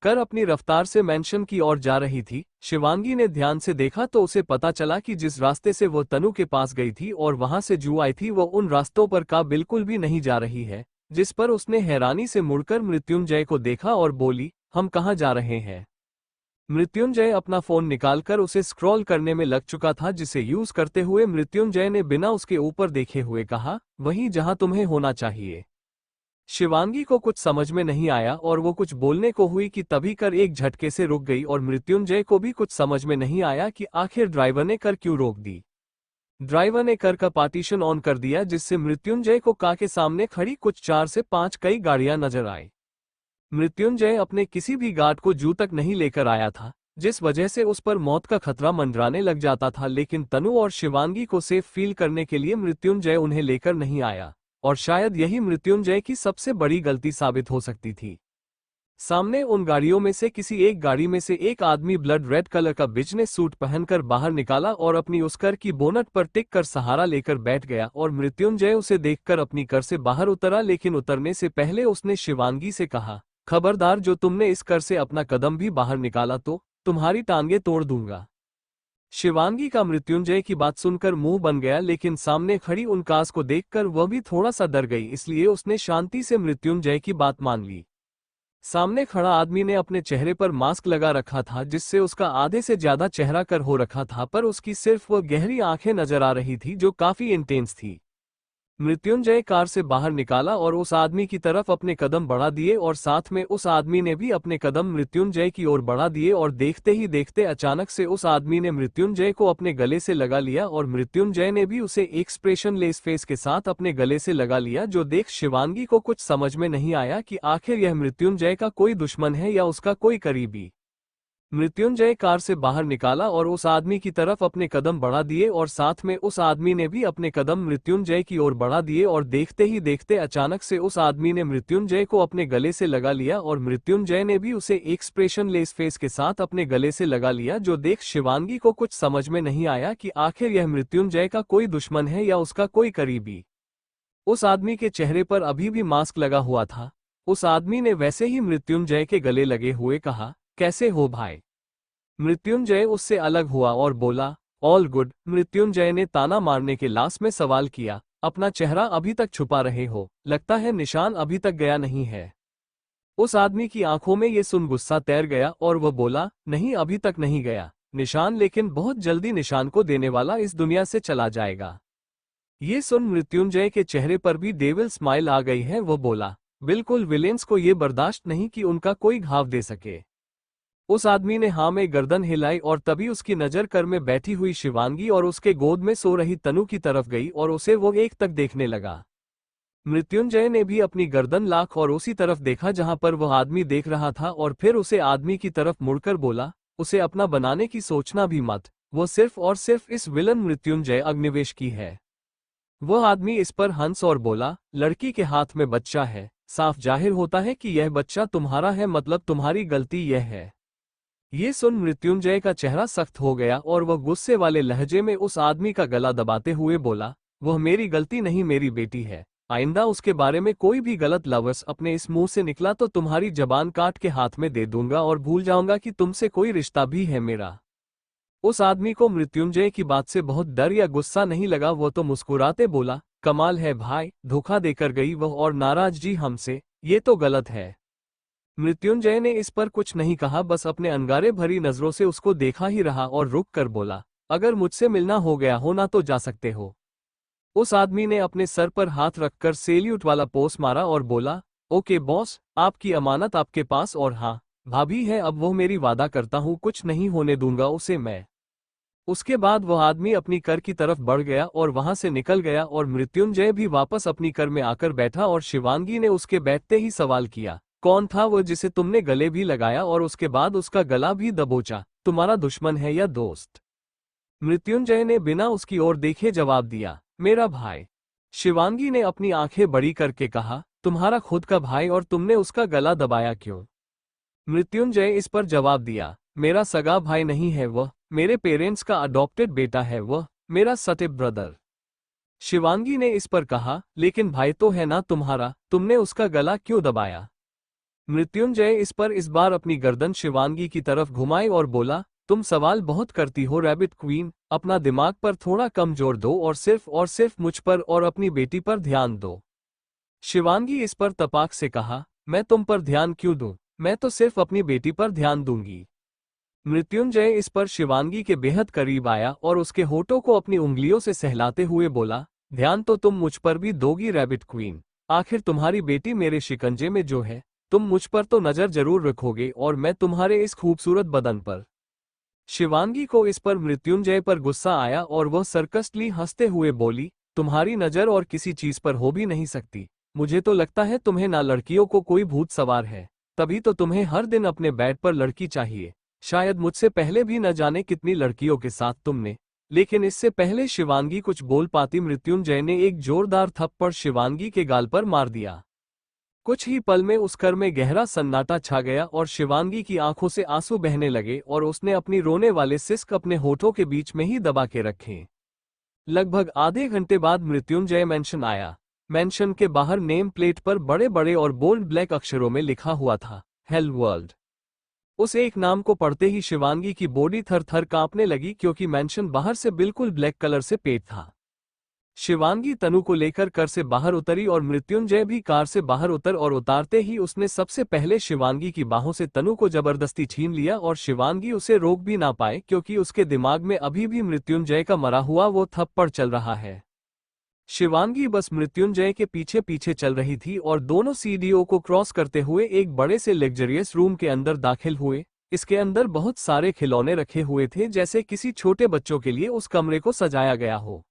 Speaker 1: कर अपनी रफ्तार से मेंशन की ओर जा रही थी। शिवांगी ने ध्यान से देखा तो उसे पता चला कि जिस रास्ते से वो तनु के पास गई थी और वहां से जू आई थी वो उन रास्तों पर का बिल्कुल भी नहीं जा रही है, जिस पर उसने हैरानी से मुड़कर मृत्युंजय को देखा और बोली, हम कहाँ जा रहे हैं? मृत्युंजय अपना फोन निकालकर उसे स्क्रॉल करने में लग चुका था, जिसे यूज करते हुए मृत्युंजय ने बिना उसके ऊपर देखे हुए कहा, वहीं जहां तुम्हें होना चाहिए। शिवांगी को कुछ समझ में नहीं आया और वो कुछ बोलने को हुई कि तभी कर एक झटके से रुक गई और मृत्युंजय को भी कुछ समझ में नहीं आया कि आखिर ड्राइवर ने कर क्यों रोक दी। ड्राइवर ने कर का पार्टीशन ऑन कर दिया जिससे मृत्युंजय को कार के सामने खड़ी कुछ 4 से 5 कई गाड़ियां नजर आई। मृत्युंजय अपने किसी भी गार्ड को जू तक नहीं लेकर आया था, जिस वजह से उस पर मौत का खतरा मंडराने लग जाता था, लेकिन तनु और शिवांगी को सेफ फील करने के लिए मृत्युंजय उन्हें लेकर नहीं आया और शायद यही मृत्युंजय की सबसे बड़ी गलती साबित हो सकती थी। सामने उन गाड़ियों में से किसी एक गाड़ी में से एक आदमी ब्लड रेड कलर का बिजनेस सूट पहनकर बाहर निकाला और अपनी उस कर की बोनट पर टिक कर सहारा लेकर बैठ गया और मृत्युंजय उसे देखकर अपनी कर से बाहर उतरा, लेकिन उतरने से पहले उसने शिवांगी से कहा, खबरदार जो तुमने इस कर से अपना कदम भी बाहर निकाला तो तुम्हारी टांगे तोड़ दूंगा। शिवांगी का मृत्युंजय की बात सुनकर मुंह बन गया, लेकिन सामने खड़ी उन कास को देखकर वह भी थोड़ा सा डर गई, इसलिए उसने शांति से मृत्युंजय की बात मान ली। सामने खड़ा आदमी ने अपने चेहरे पर मास्क लगा रखा था जिससे उसका आधे से ज्यादा चेहरा कर हो रखा था, पर उसकी सिर्फ वो गहरी आंखें नजर आ रही थी जो काफी इंटेंस थी। मृत्युंजय कार से बाहर निकाला और उस आदमी की तरफ अपने कदम बढ़ा दिए और साथ में उस आदमी ने भी अपने कदम मृत्युंजय की ओर बढ़ा दिए और देखते ही देखते अचानक से उस आदमी ने मृत्युंजय को अपने गले से लगा लिया और मृत्युंजय ने भी उसे एक्सप्रेशनलेस फेस के साथ अपने गले से लगा लिया, जो देख शिवांगी को कुछ समझ में नहीं आया कि आखिर यह मृत्युंजय का कोई दुश्मन है या उसका कोई करीबी। मृत्युंजय कार से बाहर निकाला और उस आदमी की तरफ अपने कदम बढ़ा दिए और साथ में उस आदमी ने भी अपने कदम मृत्युंजय की ओर बढ़ा दिए और देखते ही देखते अचानक से उस आदमी ने मृत्युंजय को अपने गले से लगा लिया और मृत्युंजय ने भी उसे एक्सप्रेशनलेस फेस के साथ अपने गले से लगा लिया, जो देख शिवांगी को कुछ समझ में नहीं आया कि आखिर यह मृत्युंजय का कोई दुश्मन है या उसका कोई करीबी। उस आदमी के चेहरे पर अभी भी मास्क लगा हुआ था। उस आदमी ने वैसे ही मृत्युंजय के गले लगे हुए कहा, कैसे हो भाई? मृत्युंजय उससे अलग हुआ और बोला, ऑल गुड। मृत्युंजय ने ताना मारने के लाश में सवाल किया, अपना चेहरा अभी तक छुपा रहे हो, लगता है निशान अभी तक गया नहीं है। उस आदमी की आंखों में ये सुन गुस्सा तैर गया और वह बोला, नहीं अभी तक नहीं गया निशान, लेकिन बहुत जल्दी निशान को देने वाला इस दुनिया से चला जाएगा। ये सुन मृत्युंजय के चेहरे पर भी डेविल स्माइल आ गई है। वह बोला, बिल्कुल, विलेंस को ये बर्दाश्त नहीं कि उनका कोई घाव दे सके। उस आदमी ने हाँ में गर्दन हिलाई और तभी उसकी नजर कर में बैठी हुई शिवांगी और उसके गोद में सो रही तनु की तरफ गई और उसे वो एक तक देखने लगा। मृत्युंजय ने भी अपनी गर्दन लाख और उसी तरफ देखा जहां पर वह आदमी देख रहा था और फिर उसे आदमी की तरफ मुड़कर बोला, उसे अपना बनाने की सोचना भी मत, वो सिर्फ और सिर्फ इस विलन मृत्युंजय अग्निवेश की है। वह आदमी इस पर हंस और बोला, लड़की के हाथ में बच्चा है, साफ जाहिर होता है कि यह बच्चा तुम्हारा है, मतलब तुम्हारी गलती यह है। ये सुन मृत्युंजय का चेहरा सख्त हो गया और वह गुस्से वाले लहजे में उस आदमी का गला दबाते हुए बोला, वह मेरी गलती नहीं, मेरी बेटी है। आइंदा उसके बारे में कोई भी गलत लफ्ज़ अपने इस मुंह से निकला तो तुम्हारी जबान काट के हाथ में दे दूंगा और भूल जाऊंगा कि तुमसे कोई रिश्ता भी है मेरा। उस आदमी को मृत्युंजय की बात से बहुत डर या गुस्सा नहीं लगा, वो तो मुस्कुराते बोला, कमाल है भाई, धोखा देकर गई वह और नाराज जी हमसे, ये तो गलत है। मृत्युंजय ने इस पर कुछ नहीं कहा, बस अपने अंगारे भरी नजरों से उसको देखा ही रहा और रुक कर बोला, अगर मुझसे मिलना हो गया हो ना तो जा सकते हो। उस आदमी ने अपने सर पर हाथ रखकर सेल्यूट वाला पोस मारा और बोला, ओके बॉस, आपकी अमानत आपके पास, और हाँ भाभी है अब वो मेरी, वादा करता हूँ कुछ नहीं होने दूंगा उसे मैं। उसके बाद वह आदमी अपनी कर की तरफ बढ़ गया और वहां से निकल गया और मृत्युंजय भी वापस अपनी कर में आकर बैठा और शिवांगी ने उसके बैठते ही सवाल किया, कौन था वो जिसे तुमने गले भी लगाया और उसके बाद उसका गला भी दबोचा, तुम्हारा दुश्मन है या दोस्त? मृत्युंजय ने बिना उसकी ओर देखे जवाब दिया, मेरा भाई। शिवांगी ने अपनी आंखें बड़ी करके कहा, तुम्हारा खुद का भाई, और तुमने उसका गला दबाया क्यों? मृत्युंजय इस पर जवाब दिया, मेरा सगा भाई नहीं है वह, मेरे पेरेंट्स का अडॉप्टेड बेटा है वह, मेरा स्टेप ब्रदर। शिवांगी ने इस पर कहा, लेकिन भाई तो है ना तुम्हारा, तुमने उसका गला क्यों दबाया? मृत्युंजय इस पर इस बार अपनी गर्दन शिवांगी की तरफ घुमाई और बोला, तुम सवाल बहुत करती हो रैबिट क्वीन, अपना दिमाग पर थोड़ा कम जोर दो और सिर्फ मुझ पर और अपनी बेटी पर ध्यान दो। शिवांगी इस पर तपाक से कहा, मैं तुम पर ध्यान क्यों दूं, मैं तो सिर्फ अपनी बेटी पर ध्यान दूंगी। मृत्युंजय इस पर शिवांगी के बेहद करीब आया और उसके होठों को अपनी उंगलियों से सहलाते हुए बोला, ध्यान तो तुम मुझ पर भी दोगी रैबिट क्वीन, आखिर तुम्हारी बेटी मेरे शिकंजे में जो है, तुम मुझ पर तो नजर जरूर रखोगे और मैं तुम्हारे इस खूबसूरत बदन पर। शिवांगी को इस पर मृत्युंजय पर गुस्सा आया और वह सरकस्टली हंसते हुए बोली, तुम्हारी नजर और किसी चीज पर हो भी नहीं सकती, मुझे तो लगता है तुम्हें ना लड़कियों को कोई भूत सवार है, तभी तो तुम्हें हर दिन अपने बेड पर लड़की चाहिए। शायद मुझसे पहले भी न जाने कितनी लड़कियों के साथ तुमने। लेकिन इससे पहले शिवांगी कुछ बोल पाती मृत्युंजय ने एक जोरदार थप्पड़ शिवांगी के गाल पर मार दिया। कुछ ही पल में उस घर में गहरा सन्नाटा छा गया और शिवांगी की आंखों से आंसू बहने लगे और उसने अपनी रोने वाले सिस्क अपने होठों के बीच में ही दबा के रखे। लगभग आधे घंटे बाद मृत्युंजय मैंशन आया। मैंशन के बाहर नेम प्लेट पर बड़े बड़े और बोल्ड ब्लैक अक्षरों में लिखा हुआ था, हेल वर्ल्ड। उस एक नाम को पढ़ते ही शिवांगी की बॉडी थर थर कांपने लगी, क्योंकि मैंशन बाहर से बिल्कुल ब्लैक कलर से पेंट था। शिवांगी तनु को लेकर कार से बाहर उतरी और मृत्युंजय भी कार से बाहर और उतारते ही उसने सबसे पहले शिवांगी की बाहों से तनु को जबरदस्ती छीन लिया और शिवांगी उसे रोक भी ना पाए क्योंकि उसके दिमाग में अभी भी मृत्युंजय का मरा हुआ वो थप्पड़ चल रहा है। शिवांगी बस मृत्युंजय के पीछे पीछे चल रही थी और दोनों सीढ़ियों को क्रॉस करते हुए एक बड़े से लग्जरियस रूम के अंदर दाखिल हुए। इसके अंदर बहुत सारे खिलौने रखे हुए थे जैसे किसी छोटे बच्चों के लिए उस कमरे को सजाया गया हो।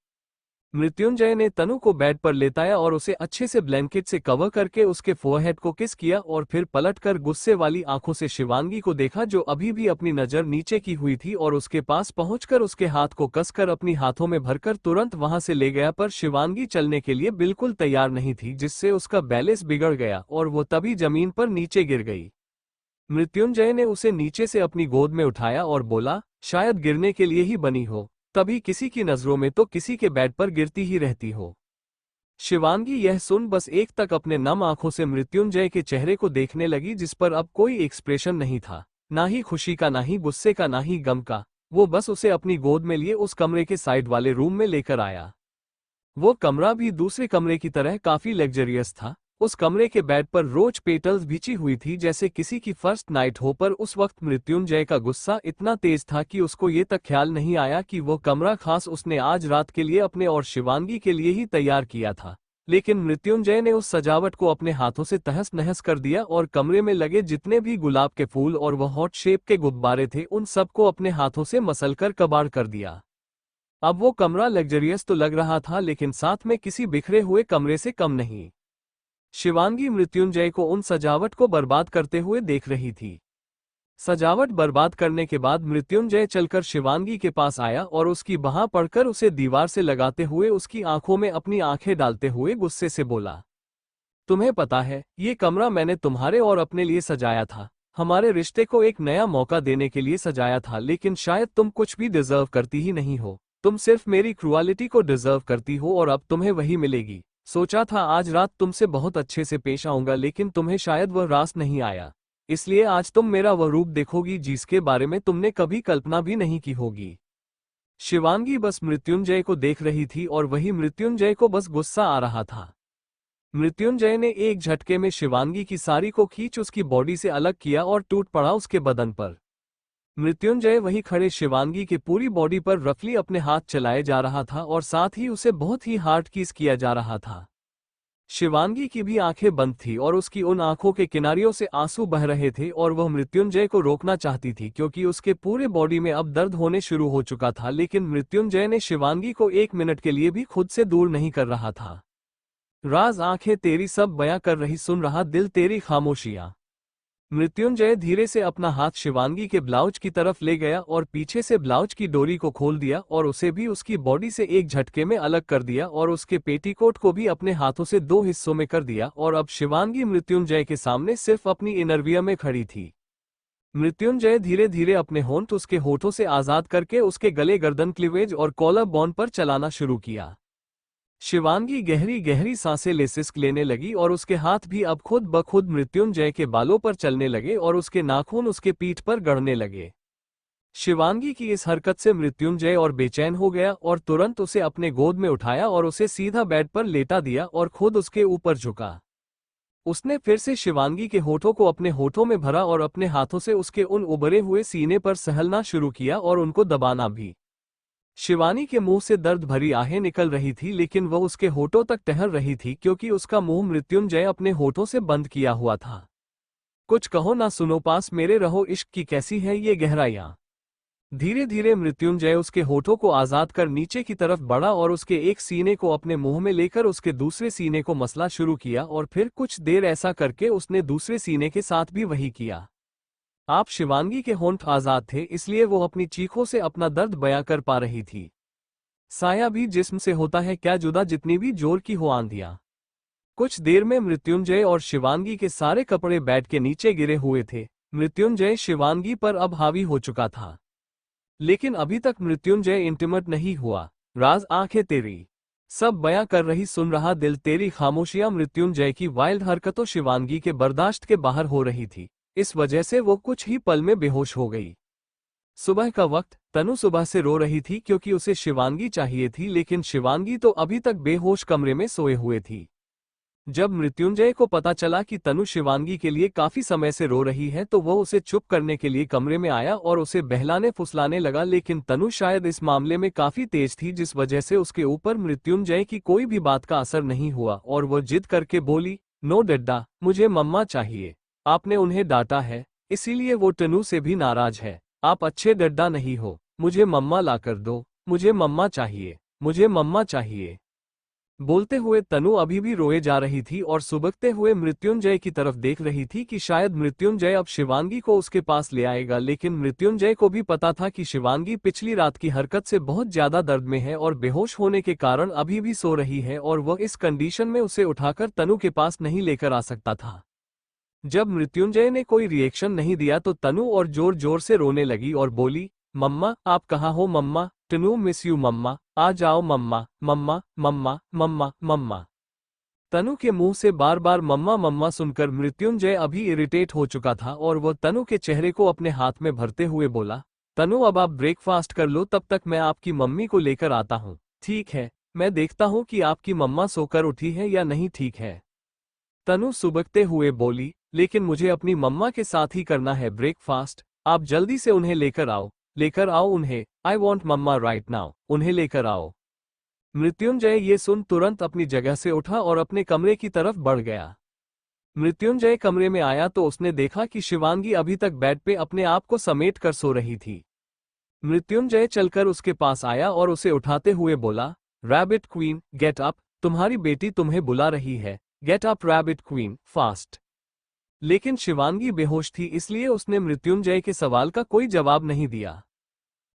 Speaker 1: मृत्युंजय ने तनु को बेड पर लेटाया और उसे अच्छे से ब्लैंकेट से कवर करके उसके फोरहेड को किस किया और फिर पलटकर गुस्से वाली आंखों से शिवांगी को देखा जो अभी भी अपनी नजर नीचे की हुई थी और उसके पास पहुंचकर उसके हाथ को कसकर अपनी हाथों में भरकर तुरंत वहां से ले गया। पर शिवांगी चलने के लिए बिल्कुल तैयार नहीं थी जिससे उसका बैलेंस बिगड़ गया और वो तभी जमीन पर नीचे गिर गई। मृत्युंजय ने उसे नीचे से अपनी गोद में उठाया और बोला, शायद गिरने के लिए ही बनी हो, तभी किसी की नजरों में तो किसी के बेड पर गिरती ही रहती हो। शिवांगी यह सुन बस एक तक अपने नम आंखों से मृत्युंजय के चेहरे को देखने लगी जिस पर अब कोई एक्सप्रेशन नहीं था, ना ही खुशी का, ना ही गुस्से का, ना ही गम का। वो बस उसे अपनी गोद में लिए उस कमरे के साइड वाले रूम में लेकर आया। वो कमरा भी दूसरे कमरे की तरह काफी लग्जरियस था। उस कमरे के बेड पर रोज पेटल्स बिछी हुई थी जैसे किसी की फर्स्ट नाइट हो। पर उस वक्त मृत्युंजय का गुस्सा इतना तेज था कि उसको ये तक ख्याल नहीं आया कि वो कमरा खास उसने आज रात के लिए अपने और शिवांगी के लिए ही तैयार किया था। लेकिन मृत्युंजय ने उस सजावट को अपने हाथों से तहस नहस कर दिया और कमरे में लगे जितने भी गुलाब के फूल और वह हॉट शेप के गुब्बारे थे उन सबको अपने हाथों से मसलकर कबाड़ कर दिया। अब वो कमरा लग्जरियस तो लग रहा था लेकिन साथ में किसी बिखरे हुए कमरे से कम नहीं। शिवांगी मृत्युंजय को उन सजावट को बर्बाद करते हुए देख रही थी। सजावट बर्बाद करने के बाद मृत्युंजय चलकर शिवांगी के पास आया और उसकी बाह पकड़कर उसे दीवार से लगाते हुए उसकी आंखों में अपनी आंखें डालते हुए गुस्से से बोला, तुम्हें पता है ये कमरा मैंने तुम्हारे और अपने लिए सजाया था, हमारे रिश्ते को एक नया मौका देने के लिए सजाया था, लेकिन शायद तुम कुछ भी डिजर्व करती ही नहीं हो। तुम सिर्फ मेरी क्रूअलिटी को डिजर्व करती हो और अब तुम्हें वही मिलेगी। सोचा था आज रात तुमसे बहुत अच्छे से पेश आऊंगा लेकिन तुम्हें शायद वह रास नहीं आया, इसलिए आज तुम मेरा वह रूप देखोगी जिसके बारे में तुमने कभी कल्पना भी नहीं की होगी। शिवांगी बस मृत्युंजय को देख रही थी और वही मृत्युंजय को बस गुस्सा आ रहा था। मृत्युंजय ने एक झटके में शिवांगी की साड़ी को खींच उसकी बॉडी से अलग किया और टूट पड़ा उसके बदन पर। मृत्युंजय वही खड़े शिवांगी के पूरी बॉडी पर रफली अपने हाथ चलाए जा रहा था और साथ ही उसे बहुत ही हार्ड किस किया जा रहा था। शिवांगी की भी आंखें बंद थी और उसकी उन आंखों के किनारियों से आंसू बह रहे थे और वह मृत्युंजय को रोकना चाहती थी क्योंकि उसके पूरे बॉडी में अब दर्द होने शुरू हो चुका था। लेकिन मृत्युंजय ने शिवांगी को एक मिनट के लिए भी खुद से दूर नहीं कर रहा था। राज आंखें तेरी सब बयां कर रही, सुन रहा दिल तेरी खामोशियां। मृत्युंजय धीरे से अपना हाथ शिवांगी के ब्लाउज की तरफ ले गया और पीछे से ब्लाउज की डोरी को खोल दिया और उसे भी उसकी बॉडी से एक झटके में अलग कर दिया और उसके पेटीकोट को भी अपने हाथों से दो हिस्सों में कर दिया। और अब शिवांगी मृत्युंजय के सामने सिर्फ अपनी इनरवियर में खड़ी थी। मृत्युंजय धीरे धीरे अपने होंठ उसके होठों से आजाद करके उसके गले, गर्दन, क्लीवेज और कॉलर बोन पर चलाना शुरू किया। शिवांगी गहरी गहरी सांसें सिसक लेने लगी और उसके हाथ भी अब खुद ब खुद मृत्युंजय के बालों पर चलने लगे और उसके नाखून उसके पीठ पर गड़ने लगे। शिवांगी की इस हरकत से मृत्युंजय और बेचैन हो गया और तुरंत उसे अपने गोद में उठाया और उसे सीधा बेड पर लेटा दिया और खुद उसके ऊपर झुका। उसने फिर से शिवांगी के होठों को अपने होठों में भरा और अपने हाथों से उसके उन उभरे हुए सीने पर सहलना शुरू किया और उनको दबाना भी। शिवानी के मुंह से दर्द भरी आहें निकल रही थी लेकिन वह उसके होठों तक ठहर रही थी क्योंकि उसका मुंह मृत्युंजय अपने होठों से बंद किया हुआ था। कुछ कहो ना सुनो, पास मेरे रहो, इश्क की कैसी है ये गहराइयां। धीरे धीरे मृत्युंजय उसके होठों को आजाद कर नीचे की तरफ बढ़ा और उसके एक सीने को अपने मुंह में लेकर उसके दूसरे सीने को मसला शुरू किया और फिर कुछ देर ऐसा करके उसने दूसरे सीने के साथ भी वही किया। आप शिवांगी के होंठ आजाद थे इसलिए वो अपनी चीखों से अपना दर्द बयां कर पा रही थी। साया भी जिस्म से होता है क्या जुदा, जितनी भी जोर की हो आंधियां। कुछ देर में मृत्युंजय और शिवांगी के सारे कपड़े बेड के नीचे गिरे हुए थे। मृत्युंजय शिवांगी पर अब हावी हो चुका था लेकिन अभी तक मृत्युंजय इंटिमेट नहीं हुआ। राज आंखें तेरी सब बयां कर रही, सुन रहा दिल तेरी खामोशियां। मृत्युंजय की वाइल्ड हरकतों शिवांगी के बर्दाश्त के बाहर हो रही थी। इस वजह से वो कुछ ही पल में बेहोश हो गई। सुबह का वक्त। तनु सुबह से रो रही थी क्योंकि उसे शिवांगी चाहिए थी, लेकिन शिवांगी तो अभी तक बेहोश कमरे में सोए हुए थी। जब मृत्युंजय को पता चला कि तनु शिवांगी के लिए काफी समय से रो रही है तो वो उसे चुप करने के लिए कमरे में आया और उसे बहलाने फुसलाने लगा, लेकिन तनु शायद इस मामले में काफी तेज थी जिस वजह से उसके ऊपर मृत्युंजय की कोई भी बात का असर नहीं हुआ और वो जिद करके बोली, नो डड्डा, मुझे मम्मा चाहिए। आपने उन्हें डांटा है, इसीलिए वो तनु से भी नाराज है। आप अच्छे डड्डा नहीं हो, मुझे मम्मा लाकर दो, मुझे मम्मा चाहिए, मुझे मम्मा चाहिए। बोलते हुए तनु अभी भी रोए जा रही थी और सुबकते हुए मृत्युंजय की तरफ देख रही थी कि शायद मृत्युंजय अब शिवांगी को उसके पास ले आएगा, लेकिन मृत्युंजय को भी पता था कि शिवांगी पिछली रात की हरकत से बहुत ज्यादा दर्द में है और बेहोश होने के कारण अभी भी सो रही है और वह इस कंडीशन में उसे उठाकर तनु के पास नहीं लेकर आ सकता था। जब मृत्युंजय ने कोई रिएक्शन नहीं दिया तो तनु और जोर जोर से रोने लगी और बोली, मम्मा आप कहाँ हो मम्मा, तनु मिस यू मम्मा, आ जाओ मम्मा, मम्मा मम्मा मम्मा मम्मा। तनु के मुंह से बार बार मम्मा मम्मा सुनकर मृत्युंजय अभी इरिटेट हो चुका था और वह तनु के चेहरे को अपने हाथ में भरते हुए बोला, तनु अब आप ब्रेकफास्ट कर लो, तब तक मैं आपकी मम्मी को लेकर आता हूँ। ठीक है, मैं देखता हूँ कि आपकी मम्मा सोकर उठी है या नहीं। ठीक है, तनु सुबकते हुए बोली, लेकिन मुझे अपनी मम्मा के साथ ही करना है ब्रेकफास्ट। आप जल्दी से उन्हें लेकर आओ उन्हें। I want mamma right now, उन्हें लेकर आओ। मृत्युंजय ये सुन तुरंत अपनी जगह से उठा और अपने कमरे की तरफ बढ़ गया। मृत्युंजय कमरे में आया तो उसने देखा कि शिवांगी अभी तक बेड पे अपने आप को समेट कर सो रही थी। मृत्युंजय चलकर उसके पास आया और उसे उठाते हुए बोला, रैबिट क्वीन गेट अप, तुम्हारी बेटी तुम्हें बुला रही है, get up rabbit queen fast. लेकिन शिवांगी बेहोश थी, इसलिए उसने मृत्युंजय के सवाल का कोई जवाब नहीं दिया।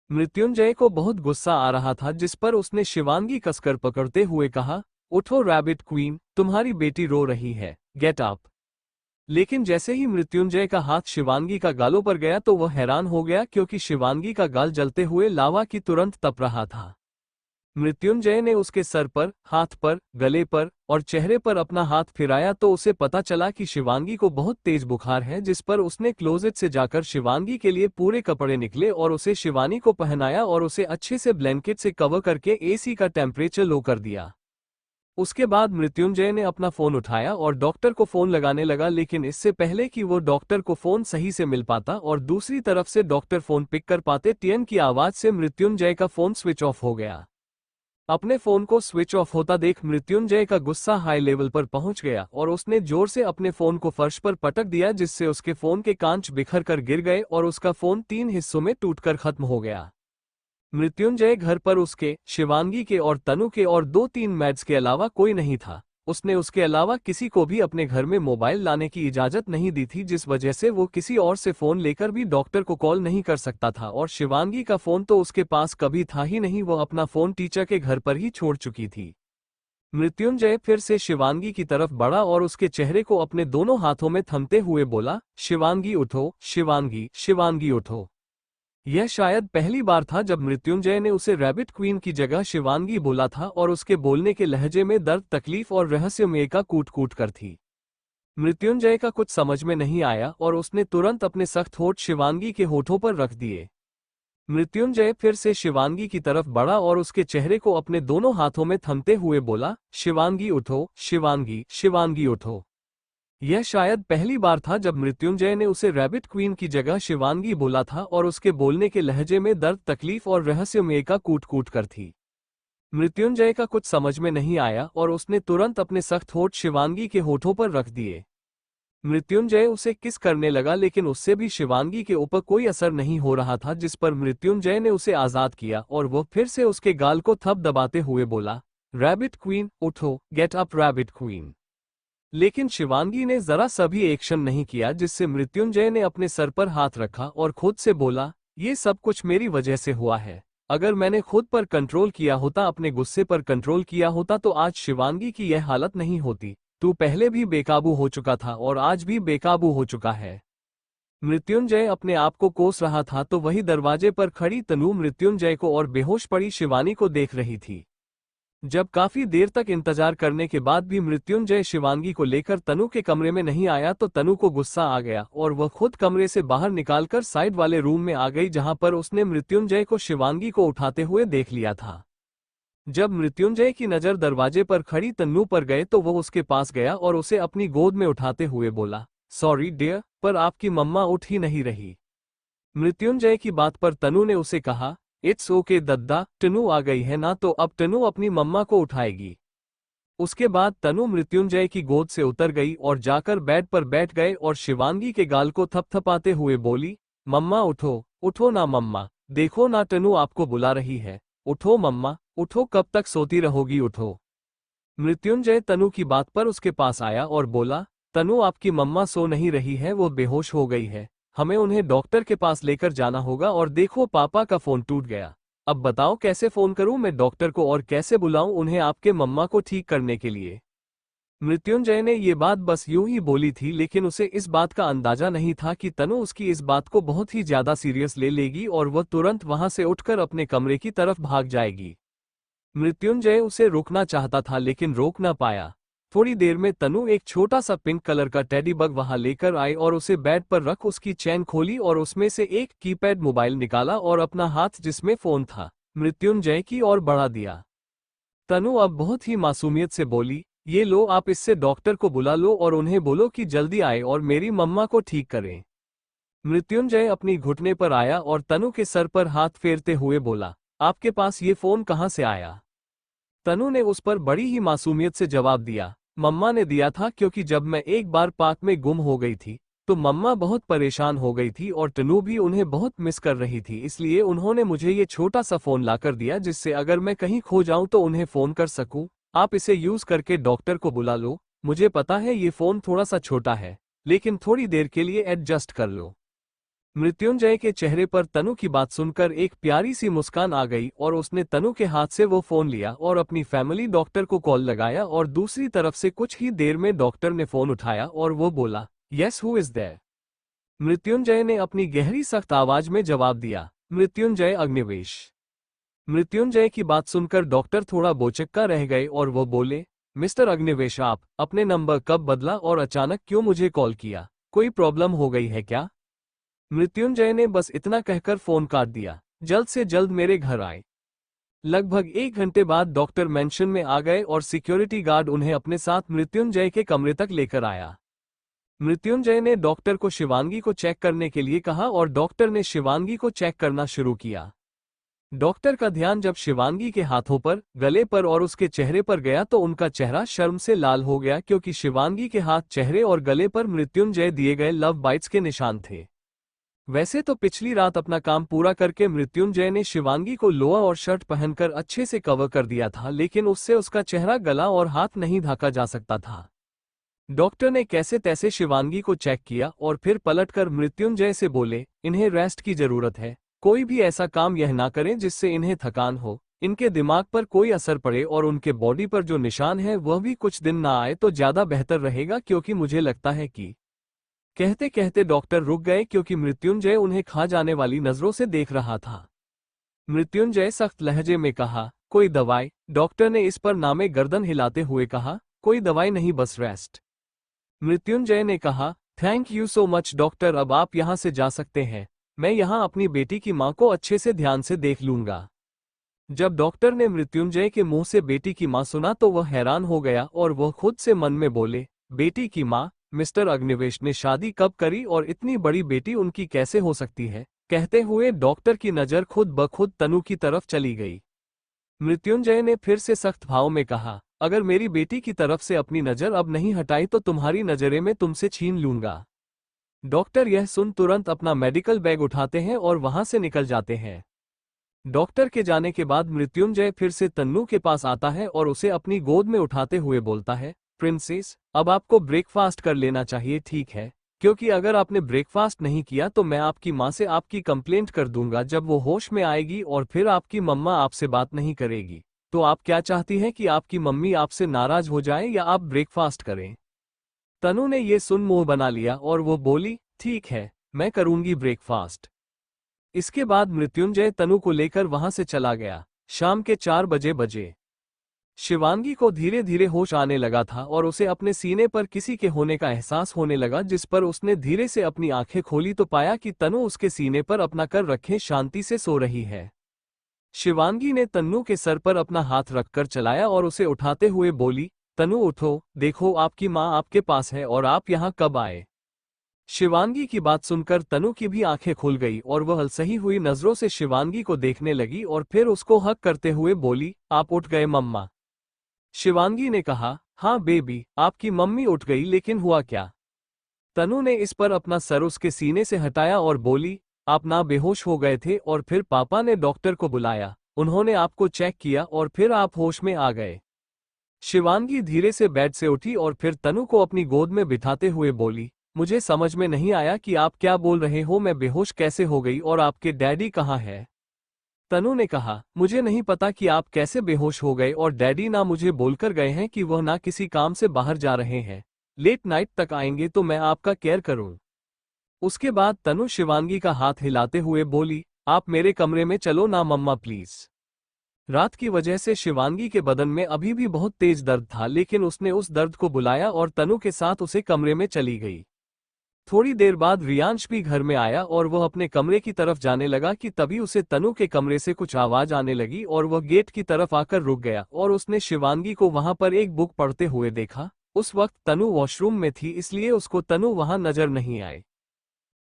Speaker 1: मृत्युंजय को बहुत गुस्सा आ रहा था, जिस पर उसने शिवांगी कसकर पकड़ते हुए कहा, उठो रैबिट क्वीन, तुम्हारी बेटी रो रही है, गेट अप। लेकिन जैसे ही मृत्युंजय का हाथ शिवांगी का गालों पर गया तो वह हैरान हो गया क्योंकि शिवांगी का गाल जलते हुए लावा की तुरंत तप रहा था। मृत्युंजय ने उसके सर पर, हाथ पर, गले पर और चेहरे पर अपना हाथ फिराया तो उसे पता चला कि शिवांगी को बहुत तेज बुखार है, जिस पर उसने क्लोजेट से जाकर शिवांगी के लिए पूरे कपड़े निकले और उसे शिवानी को पहनाया और उसे अच्छे से ब्लैंकेट से कवर करके एसी का टेम्परेचर लो कर दिया। उसके बाद मृत्युंजय ने अपना फोन उठाया और डॉक्टर को फोन लगाने लगा, लेकिन इससे पहले कि वो डॉक्टर को फोन सही से मिल पाता और दूसरी तरफ से डॉक्टर फोन पिक कर पाते, टियन की आवाज से मृत्युंजय का फोन स्विच ऑफ हो गया। अपने फोन को स्विच ऑफ होता देख मृत्युंजय का गुस्सा हाई लेवल पर पहुंच गया और उसने जोर से अपने फोन को फर्श पर पटक दिया, जिससे उसके फोन के कांच बिखर कर गिर गए और उसका फोन 3 हिस्सों में टूटकर खत्म हो गया। मृत्युंजय घर पर उसके, शिवांगी के और तनु के और 2-3 मैड्स के अलावा कोई नहीं था। उसने उसके अलावा किसी को भी अपने घर में मोबाइल लाने की इजाजत नहीं दी थी, जिस वजह से वो किसी और से फोन लेकर भी डॉक्टर को कॉल नहीं कर सकता था और शिवांगी का फोन तो उसके पास कभी था ही नहीं, वो अपना फोन टीचर के घर पर ही छोड़ चुकी थी। मृत्युंजय फिर से शिवांगी की तरफ बढ़ा और उसके चेहरे को अपने दोनों हाथों में थमते हुए बोला, शिवांगी उठो, शिवांगी, शिवांगी उठो। यह शायद पहली बार था जब मृत्युंजय ने उसे रैबिट क्वीन की जगह शिवांगी बोला था और उसके बोलने के लहजे में दर्द, तकलीफ और रहस्यमय का कूट कूट कर थी। मृत्युंजय का कुछ समझ में नहीं आया और उसने तुरंत अपने सख्त होठ शिवांगी के होठों पर रख दिए। मृत्युंजय फिर से शिवांगी की तरफ बढ़ा और उसके चेहरे को अपने दोनों हाथों में थमते हुए बोला, शिवांगी उठो, शिवांगी, शिवांगी उठो। यह शायद पहली बार था जब मृत्युंजय ने उसे रैबिट क्वीन की जगह शिवांगी बोला था और उसके बोलने के लहजे में दर्द, तकलीफ और रहस्यमय का कूट कूट कर थी। मृत्युंजय का कुछ समझ में नहीं आया और उसने तुरंत अपने सख्त होठ शिवांगी के होठों पर रख दिए। मृत्युंजय उसे किस करने लगा, लेकिन उससे भी शिवांगी के ऊपर कोई असर नहीं हो रहा था, जिस पर मृत्युंजय ने उसे आजाद किया और वह फिर से उसके गाल को थप दबाते हुए बोला, रैबिट क्वीन उठो, गेट अप रैबिट क्वीन। लेकिन शिवांगी ने जरा सा भी एक्शन नहीं किया, जिससे मृत्युंजय ने अपने सर पर हाथ रखा और खुद से बोला, ये सब कुछ मेरी वजह से हुआ है। अगर मैंने खुद पर कंट्रोल किया होता, अपने गुस्से पर कंट्रोल किया होता तो आज शिवांगी की यह हालत नहीं होती। तू पहले भी बेकाबू हो चुका था और आज भी बेकाबू हो चुका है। मृत्युंजय अपने आप को कोस रहा था तो वही दरवाजे पर खड़ी तनु मृत्युंजय को और बेहोश पड़ी शिवानी को देख रही थी। जब काफी देर तक इंतजार करने के बाद भी मृत्युंजय शिवांगी को लेकर तनु के कमरे में नहीं आया तो तनु को गुस्सा आ गया और वह खुद कमरे से बाहर निकालकर साइड वाले रूम में आ गई जहां पर उसने मृत्युंजय को शिवांगी को उठाते हुए देख लिया था। जब मृत्युंजय की नजर दरवाजे पर खड़ी तन्नू पर गए तो वह उसके पास गया और उसे अपनी गोद में उठाते हुए बोला, सॉरी डियर, पर आपकी मम्मा उठ ही नहीं रही। मृत्युंजय की बात पर तनु ने उसे कहा, इट्स ओके दद्दा, टनू आ गई है ना तो अब टनू अपनी मम्मा को उठाएगी। उसके बाद तनु मृत्युंजय की गोद से उतर गई और जाकर बेड पर बैठ गए और शिवांगी के गाल को थपथपाते हुए बोली, मम्मा उठो, उठो ना मम्मा, देखो ना टनू आपको बुला रही है, उठो मम्मा, उठो, कब तक सोती रहोगी, उठो। मृत्युंजय तनु की बात पर उसके पास आया और बोला, तनु आपकी मम्मा सो नहीं रही है, वो बेहोश हो गई है, हमें उन्हें डॉक्टर के पास लेकर जाना होगा और देखो पापा का फोन टूट गया, अब बताओ कैसे फोन करूं मैं डॉक्टर को और कैसे बुलाऊं उन्हें आपके मम्मा को ठीक करने के लिए। मृत्युंजय ने ये बात बस यूं ही बोली थी लेकिन उसे इस बात का अंदाजा नहीं था कि तनु उसकी इस बात को बहुत ही ज्यादा सीरियस ले लेगी और वह तुरंत वहां से उठकर अपने कमरे की तरफ भाग जाएगी। मृत्युंजय उसे रोकना चाहता था लेकिन रोक ना पाया। थोड़ी देर में तनु एक छोटा सा पिंक कलर का टेडी बग वहां लेकर आई और उसे बेड पर रख उसकी चेन खोली और उसमें से एक कीपैड मोबाइल निकाला और अपना हाथ जिसमें फोन था मृत्युंजय की ओर बढ़ा दिया। तनु अब बहुत ही मासूमियत से बोली, ये लो, आप इससे डॉक्टर को बुला लो और उन्हें बोलो कि जल्दी आए और मेरी मम्मा को ठीक करें। मृत्युंजय अपनी घुटने पर आया और तनु के सर पर हाथ फेरते हुए बोला, आपके पास ये फोन कहाँ से आया? तनु ने उस पर बड़ी ही मासूमियत से जवाब दिया, मम्मा ने दिया था, क्योंकि जब मैं एक बार पार्क में गुम हो गई थी तो मम्मा बहुत परेशान हो गई थी और तनु भी उन्हें बहुत मिस कर रही थी, इसलिए उन्होंने मुझे ये छोटा सा फोन लाकर दिया जिससे अगर मैं कहीं खो जाऊं तो उन्हें फोन कर सकूं। आप इसे यूज करके डॉक्टर को बुला लो। मुझे पता है ये फोन थोड़ा सा छोटा है लेकिन थोड़ी देर के लिए एडजस्ट कर लो। मृत्युंजय के चेहरे पर तनु की बात सुनकर एक प्यारी सी मुस्कान आ गई और उसने तनु के हाथ से वो फोन लिया और अपनी फैमिली डॉक्टर को कॉल लगाया और दूसरी तरफ से कुछ ही देर में डॉक्टर ने फोन उठाया और वो बोला, yes, who is there? Mrityunjay ने अपनी गहरी सख्त आवाज में जवाब दिया, मृत्युंजय अग्निवेश। मृत्युंजय की बात सुनकर डॉक्टर थोड़ा बोचक्का रह गए और वो बोले, मिस्टर अग्निवेश, आप अपने नंबर कब बदला और अचानक क्यों मुझे कॉल किया? कोई प्रॉब्लम हो गई है क्या? मृत्युंजय ने बस इतना कहकर फोन काट दिया। जल्द से जल्द मेरे घर आए। लगभग 1 घंटे बाद डॉक्टर मेंशन में आ गए और सिक्योरिटी गार्ड उन्हें अपने साथ मृत्युंजय के कमरे तक लेकर आया। मृत्युंजय ने डॉक्टर को शिवांगी को चेक करने के लिए कहा और डॉक्टर ने शिवांगी को चेक करना शुरू किया। डॉक्टर का ध्यान जब शिवांगी के हाथों पर, गले पर और उसके चेहरे पर गया तो उनका चेहरा शर्म से लाल हो गया, क्योंकि शिवांगी के हाथ, चेहरे और गले पर मृत्युंजय दिए गए लव बाइट्स के निशान थे। वैसे तो पिछली रात अपना काम पूरा करके मृत्युंजय ने शिवांगी को लोअर और शर्ट पहनकर अच्छे से कवर कर दिया था, लेकिन उससे उसका चेहरा, गला और हाथ नहीं ढका जा सकता था। डॉक्टर ने कैसे तैसे शिवांगी को चेक किया और फिर पलटकर मृत्युंजय से बोले, इन्हें रेस्ट की जरूरत है। कोई भी ऐसा काम यह ना करें जिससे इन्हें थकान हो, इनके दिमाग पर कोई असर पड़े और उनके बॉडी पर जो निशान है वह भी कुछ दिन ना आए तो ज्यादा बेहतर रहेगा, क्योंकि मुझे लगता है कि। कहते कहते डॉक्टर रुक गए क्योंकि मृत्युंजय उन्हें खा जाने वाली नजरों से देख रहा था। मृत्युंजय सख्त लहजे में कहा, कोई दवाई? डॉक्टर ने इस पर नामे गर्दन हिलाते हुए कहा, कोई दवाई नहीं, बस रेस्ट। मृत्युंजय ने कहा, thank you so much doctor, अब आप यहां से जा सकते हैं। मैं यहां अपनी बेटी की मां को अच्छे से ध्यान से देख लूंगा। जब डॉक्टर ने मृत्युंजय के मुंह से बेटी की मां सुना तो वह हैरान हो गया और वह खुद से मन में बोले, बेटी की मां? मिस्टर अग्निवेश ने शादी कब करी और इतनी बड़ी बेटी उनकी कैसे हो सकती है? कहते हुए डॉक्टर की नजर खुद ब खुद तनु की तरफ चली गई। मृत्युंजय ने फिर से सख्त भाव में कहा, अगर मेरी बेटी की तरफ से अपनी नजर अब नहीं हटाई तो तुम्हारी नजरें मैं तुमसे छीन लूंगा। डॉक्टर यह सुन तुरंत अपना मेडिकल बैग उठाते हैं और वहां से निकल जाते हैं। डॉक्टर के जाने के बाद मृत्युंजय फिर से तन्नू के पास आता है और उसे अपनी गोद में उठाते हुए बोलता है, प्रिंसेस, अब आपको ब्रेकफास्ट कर लेना चाहिए, ठीक है? क्योंकि अगर आपने ब्रेकफास्ट नहीं किया तो मैं आपकी माँ से आपकी कंप्लेंट कर दूंगा जब वो होश में आएगी और फिर आपकी मम्मा आपसे बात नहीं करेगी। तो आप क्या चाहती हैं कि आपकी मम्मी आपसे नाराज हो जाए या आप ब्रेकफास्ट करें? तनु ने ये सुन मुंह बना लिया और वो बोली, ठीक है, मैं करूंगी ब्रेकफास्ट। इसके बाद मृत्युंजय तनु को लेकर वहां से चला गया। शाम के 4 बजे। शिवांगी को धीरे धीरे होश आने लगा था और उसे अपने सीने पर किसी के होने का एहसास होने लगा, जिस पर उसने धीरे से अपनी आंखें खोली तो पाया कि तनु उसके सीने पर अपना कर रखे शांति से सो रही है। शिवांगी ने तन्नू के सर पर अपना हाथ रखकर चलाया और उसे उठाते हुए बोली, तनु उठो, देखो आपकी माँ आपके पास है और आप यहाँ कब आए। शिवांगी की बात सुनकर तनु की भी आंखें खुल गई और वह अलसही हुई नजरों से शिवांगी को देखने लगी और फिर उसको हक करते हुए बोली, आप उठ गए मम्मा। शिवांगी ने कहा, हाँ बेबी, आपकी मम्मी उठ गई, लेकिन हुआ क्या। तनु ने इस पर अपना सर उसके सीने से हटाया और बोली, आप ना बेहोश हो गए थे और फिर पापा ने डॉक्टर को बुलाया, उन्होंने आपको चेक किया और फिर आप होश में आ गए। शिवांगी धीरे से बेड से उठी और फिर तनु को अपनी गोद में बिठाते हुए बोली, मुझे समझ में नहीं आया कि आप क्या बोल रहे हो, मैं बेहोश कैसे हो गई और आपके डैडी कहाँ है। तनु ने कहा, मुझे नहीं पता कि आप कैसे बेहोश हो गए और डैडी ना मुझे बोलकर गए हैं कि वह ना किसी काम से बाहर जा रहे हैं, लेट नाइट तक आएंगे तो मैं आपका केयर करूं। उसके बाद तनु शिवांगी का हाथ हिलाते हुए बोली, आप मेरे कमरे में चलो ना मम्मा प्लीज। रात की वजह से शिवांगी के बदन में अभी भी बहुत तेज दर्द था, लेकिन उसने उस दर्द को बुलाया और तनु के साथ उसे कमरे में चली गई। थोड़ी देर बाद रियांश भी घर में आया और वह अपने कमरे की तरफ जाने लगा कि तभी उसे तनु के कमरे से कुछ आवाज आने लगी और वह गेट की तरफ आकर रुक गया और उसने शिवांगी को वहां पर एक बुक पढ़ते हुए देखा। उस वक्त तनु वॉशरूम में थी, इसलिए उसको तनु वहां नजर नहीं आए।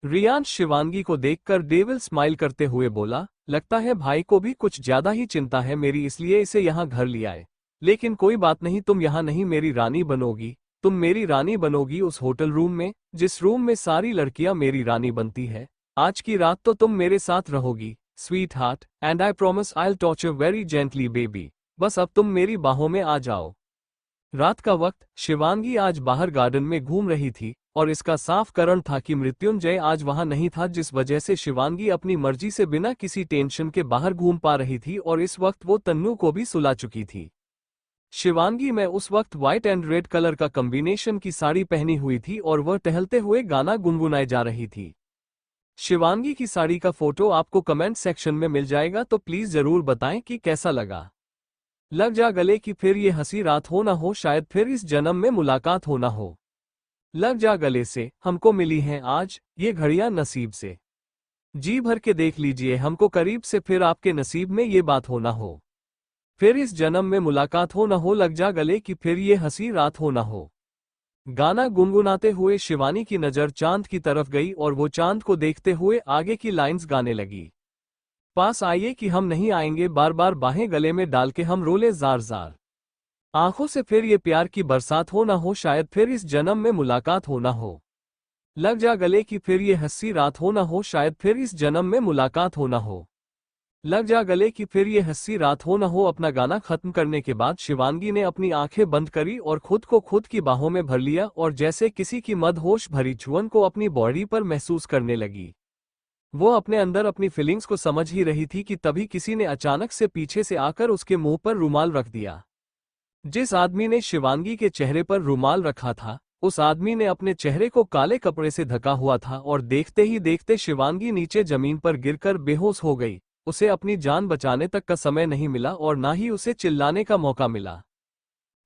Speaker 1: रियांश शिवांगी को देखकर डेविल स्माइल करते हुए बोला, लगता है भाई को भी कुछ ज्यादा ही चिंता है मेरी, इसलिए इसे यहाँ घर ले आए। लेकिन कोई बात नहीं, तुम यहाँ नहीं मेरी रानी बनोगी, तुम मेरी रानी बनोगी उस होटल रूम में, जिस रूम में सारी लड़कियां मेरी रानी बनती है। आज की रात तो तुम मेरे साथ रहोगी sweet heart, and I promise I will torture very gently baby. बस अब तुम मेरी बाहों में आ जाओ। रात का वक्त शिवांगी आज बाहर गार्डन में घूम रही थी और इसका साफ कारण था कि मृत्युंजय आज वहां नहीं था, जिस वजह से शिवांगी अपनी मर्जी से बिना किसी टेंशन के बाहर घूम पा रही थी और इस वक्त वो तन्नू को भी सुला चुकी थी। शिवांगी में उस वक्त व्हाइट एंड रेड कलर का कॉम्बिनेशन की साड़ी पहनी हुई थी और वह टहलते हुए गाना गुनगुनाए जा रही थी। शिवांगी की साड़ी का फोटो आपको कमेंट सेक्शन में मिल जाएगा, तो प्लीज जरूर बताएं कि कैसा लगा। लग जा गले कि फिर ये हंसी रात हो ना हो, शायद फिर इस जन्म में मुलाकात हो ना हो। लग जा गले से हमको मिली हैं आज ये घड़ियां नसीब से। जी भर के देख लीजिए हमको करीब से, फिर आपके नसीब में ये बात हो ना हो। फिर इस जन्म में मुलाकात हो ना हो, लग जा गले कि फिर ये हंसी रात हो ना हो। गाना गुनगुनाते हुए शिवानी की नजर चांद की तरफ गई और वो चांद को देखते हुए आगे की लाइंस गाने लगी। पास आइए कि हम नहीं आएंगे, बार बार बाहें गले में डाल के हम रोले जार जार। आंखों से फिर ये प्यार की बरसात हो ना हो, शायद फिर इस जन्म में मुलाकात हो ना हो। लग जा गले कि फिर ये हंसी रात हो ना हो, शायद फिर इस जन्म में मुलाकात हो ना हो। लग जा गले कि फिर ये हंसी रात हो ना हो। अपना गाना खत्म करने के बाद शिवांगी ने अपनी आंखें बंद करी और खुद को खुद की बाहों में भर लिया और जैसे किसी की मदहोश भरी छुअन को अपनी बॉडी पर महसूस करने लगी। वो अपने अंदर अपनी फीलिंग्स को समझ ही रही थी कि तभी किसी ने अचानक से पीछे से आकर उसके मुंह पर रुमाल रख दिया। जिस आदमी ने शिवांगी के चेहरे पर रुमाल रखा था, उस आदमी ने अपने चेहरे को काले कपड़े से ढका हुआ था और देखते ही देखते शिवांगी नीचे जमीन पर गिरकर बेहोश हो गई। उसे अपनी जान बचाने तक का समय नहीं मिला और ना ही उसे चिल्लाने का मौका मिला।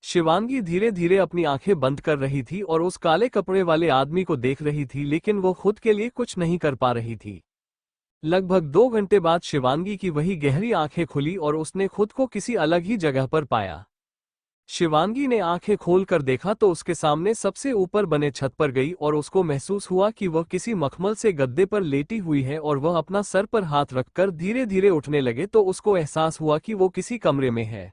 Speaker 1: शिवांगी धीरे धीरे अपनी आंखें बंद कर रही थी और उस काले कपड़े वाले आदमी को देख रही थी, लेकिन वो खुद के लिए कुछ नहीं कर पा रही थी। लगभग 2 घंटे बाद शिवांगी की वही गहरी आंखें खुली और उसने खुद को किसी अलग ही जगह पर पाया। शिवांगी ने आंखें खोलकर देखा तो उसके सामने सबसे ऊपर बने छत पर गई और उसको महसूस हुआ कि वह किसी मखमल से गद्दे पर लेटी हुई है और वह अपना सर पर हाथ रखकर धीरे धीरे उठने लगे तो उसको एहसास हुआ कि वो किसी कमरे में है।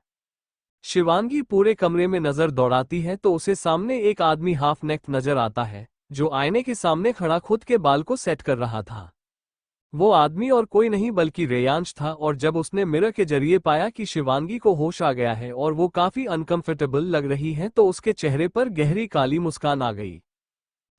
Speaker 1: शिवांगी पूरे कमरे में नजर दौड़ाती है तो उसे सामने एक आदमी हाफ नेक नजर आता है, जो आईने के सामने खड़ा खुद के बाल को सेट कर रहा था। वो आदमी और कोई नहीं बल्कि रेयांश था और जब उसने मिरर के जरिए पाया कि शिवांगी को होश आ गया है और वो काफी अनकंफर्टेबल लग रही है तो उसके चेहरे पर गहरी काली मुस्कान आ गई।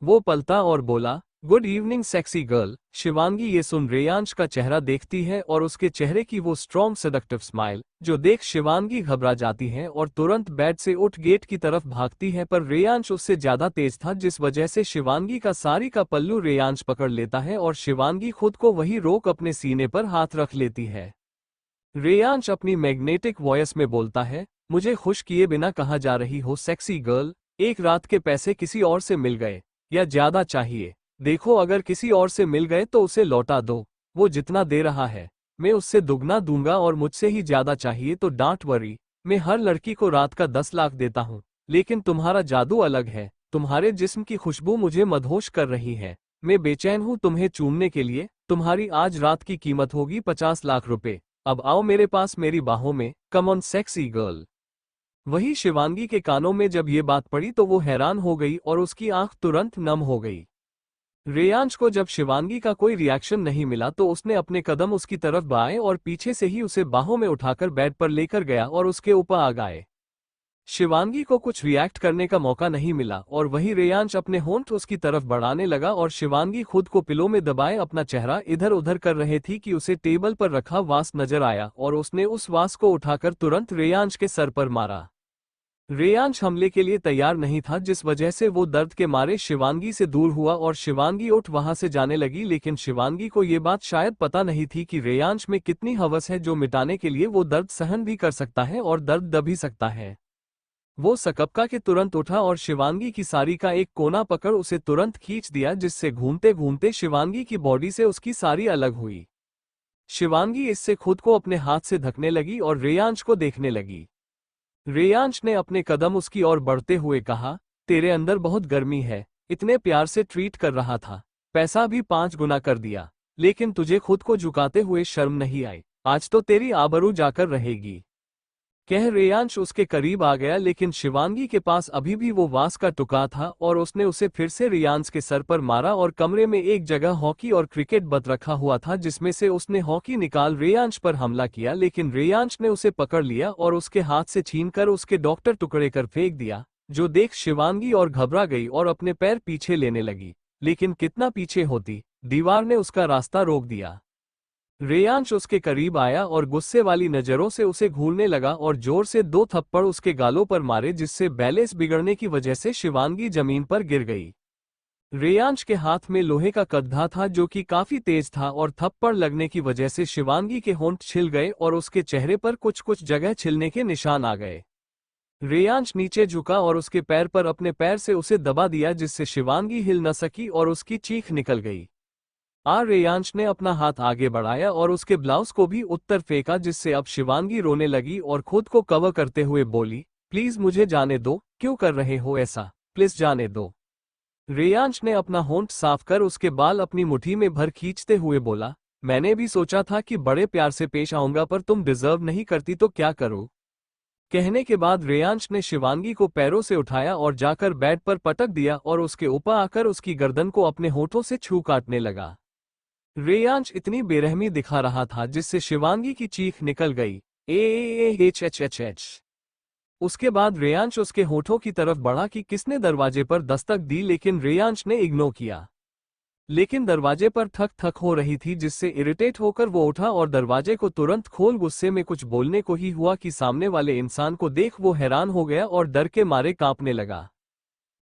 Speaker 1: वो पलटा और बोला, good evening sexy girl. Shivangi ये सुन रेयांश का चेहरा देखती है और उसके चेहरे की वो स्ट्रॉन्ग सेडक्टिव स्माइल जो देख शिवांगी घबरा जाती है और तुरंत बेड से उठ गेट की तरफ भागती है, पर रेयांश उससे ज्यादा तेज था, जिस वजह से शिवांगी का साड़ी का पल्लू रेयांश पकड़ लेता है और शिवांगी खुद को वही रोक अपने सीने पर हाथ रख लेती है। रेयांश अपनी मैग्नेटिक वॉइस में बोलता है, मुझे खुश किए बिना कहाँ जा रही हो सेक्सी गर्ल? एक रात के पैसे किसी और से मिल गए या ज्यादा चाहिए? देखो, अगर किसी और से मिल गए तो उसे लौटा दो। वो जितना दे रहा है मैं उससे दुगना दूंगा, और मुझसे ही ज्यादा चाहिए तो डोंट वरी, मैं हर लड़की को रात का 10 लाख देता हूँ। लेकिन तुम्हारा जादू अलग है, तुम्हारे जिस्म की खुशबू मुझे मदहोश कर रही है। मैं बेचैन हूँ तुम्हें चूमने के लिए। तुम्हारी आज रात की कीमत होगी 50 लाख रुपए। अब आओ मेरे पास मेरी बाहों में, कम ऑन सेक्सी गर्ल। वही शिवांगी के कानों में जब ये बात पड़ी तो वो हैरान हो गई और उसकी आंख तुरंत नम हो गई। रेयांश को जब शिवांगी का कोई रिएक्शन नहीं मिला तो उसने अपने कदम उसकी तरफ बढ़ाए और पीछे से ही उसे बाहों में उठाकर बेड पर लेकर गया और उसके ऊपर आ गए। शिवांगी को कुछ रिएक्ट करने का मौका नहीं मिला और वही रेयांश अपने होंठ उसकी तरफ बढ़ाने लगा और शिवांगी खुद को पिलो में दबाए अपना चेहरा इधर उधर कर रहे थी कि उसे टेबल पर रखा वास नजर आया और उसने उस वास को उठाकर तुरंत रेयांश के सर पर मारा। रेयांश हमले के लिए तैयार नहीं था, जिस वजह से वो दर्द के मारे शिवांगी से दूर हुआ और शिवांगी उठ वहां से जाने लगी। लेकिन शिवांगी को ये बात शायद पता नहीं थी कि रेयांश में कितनी हवस है, जो मिटाने के लिए वो दर्द सहन भी कर सकता है और दर्द दब भी सकता है। वो सकपका के तुरंत उठा और शिवांगी की साड़ी का एक कोना पकड़ उसे तुरंत खींच दिया, जिससे घूमते घूमते शिवांगी की बॉडी से उसकी साड़ी अलग हुई। शिवांगी इससे खुद को अपने हाथ से ढकने लगी और रेयांश को देखने लगी। रेयांश ने अपने कदम उसकी ओर बढ़ते हुए कहा, तेरे अंदर बहुत गर्मी है। इतने प्यार से ट्रीट कर रहा था, पैसा भी 5 गुना कर दिया, लेकिन तुझे खुद को झुकाते हुए शर्म नहीं आई। आज तो तेरी आबरू जाकर रहेगी। कह रेयांश उसके करीब आ गया, लेकिन शिवांगी के पास अभी भी वो वास का टुकड़ा था और उसने उसे फिर से रेयांश के सर पर मारा और कमरे में एक जगह हॉकी और क्रिकेट बत रखा हुआ था, जिसमें से उसने हॉकी निकाल रेयांश पर हमला किया। लेकिन रेयांश ने उसे पकड़ लिया और उसके हाथ से छीनकर उसके डॉक्टर टुकड़े कर फेंक दिया, जो देख शिवांगी और घबरा गई और अपने पैर पीछे लेने लगी। लेकिन कितना पीछे होती, दीवार ने उसका रास्ता रोक दिया। रेयांश उसके करीब आया और गुस्से वाली नजरों से उसे घूरने लगा और जोर से 2 थप्पड़ उसके गालों पर मारे, जिससे बैलेंस बिगड़ने की वजह से शिवांगी जमीन पर गिर गई। रेयांश के हाथ में लोहे का कद्दा था जो कि काफी तेज था और थप्पड़ लगने की वजह से शिवांगी के होंठ छिल गए और उसके चेहरे पर कुछ कुछ जगह छिलने के निशान आ गए। रेयांश नीचे झुका और उसके पैर पर अपने पैर से उसे दबा दिया, जिससे शिवांगी हिल न सकी और उसकी चीख निकल गई। रेयांश ने अपना हाथ आगे बढ़ाया और उसके ब्लाउज को भी उत्तर फेंका, जिससे अब शिवांगी रोने लगी और खुद को कवर करते हुए बोली, प्लीज मुझे जाने दो, क्यों कर रहे हो ऐसा, प्लीज जाने दो। रेयांश ने अपना होंठ साफ कर उसके बाल अपनी मुट्ठी में भर खींचते हुए बोला, मैंने भी सोचा था कि बड़े प्यार से पेश आऊंगा, पर तुम डिजर्व नहीं करती तो क्या करो। कहने के बाद रेयांश ने शिवांगी को पैरों से उठाया और जाकर बेड पर पटक दिया और उसके ऊपर आकर उसकी गर्दन को अपने होठों से छू काटने लगा। रेयांश इतनी बेरहमी दिखा रहा था जिससे शिवांगी की चीख निकल गई, एच। उसके बाद रेयांश उसके होठों की तरफ बढ़ा कि किसने दरवाजे पर दस्तक दी, लेकिन रेयांश ने इग्नोर किया। लेकिन दरवाजे पर ठक ठक हो रही थी, जिससे इरिटेट होकर वो उठा और दरवाजे को तुरंत खोल। गुस्से में कुछ बोलने को ही हुआ कि सामने वाले इंसान को देख वो हैरान हो गया और डर के मारे कांपने लगा।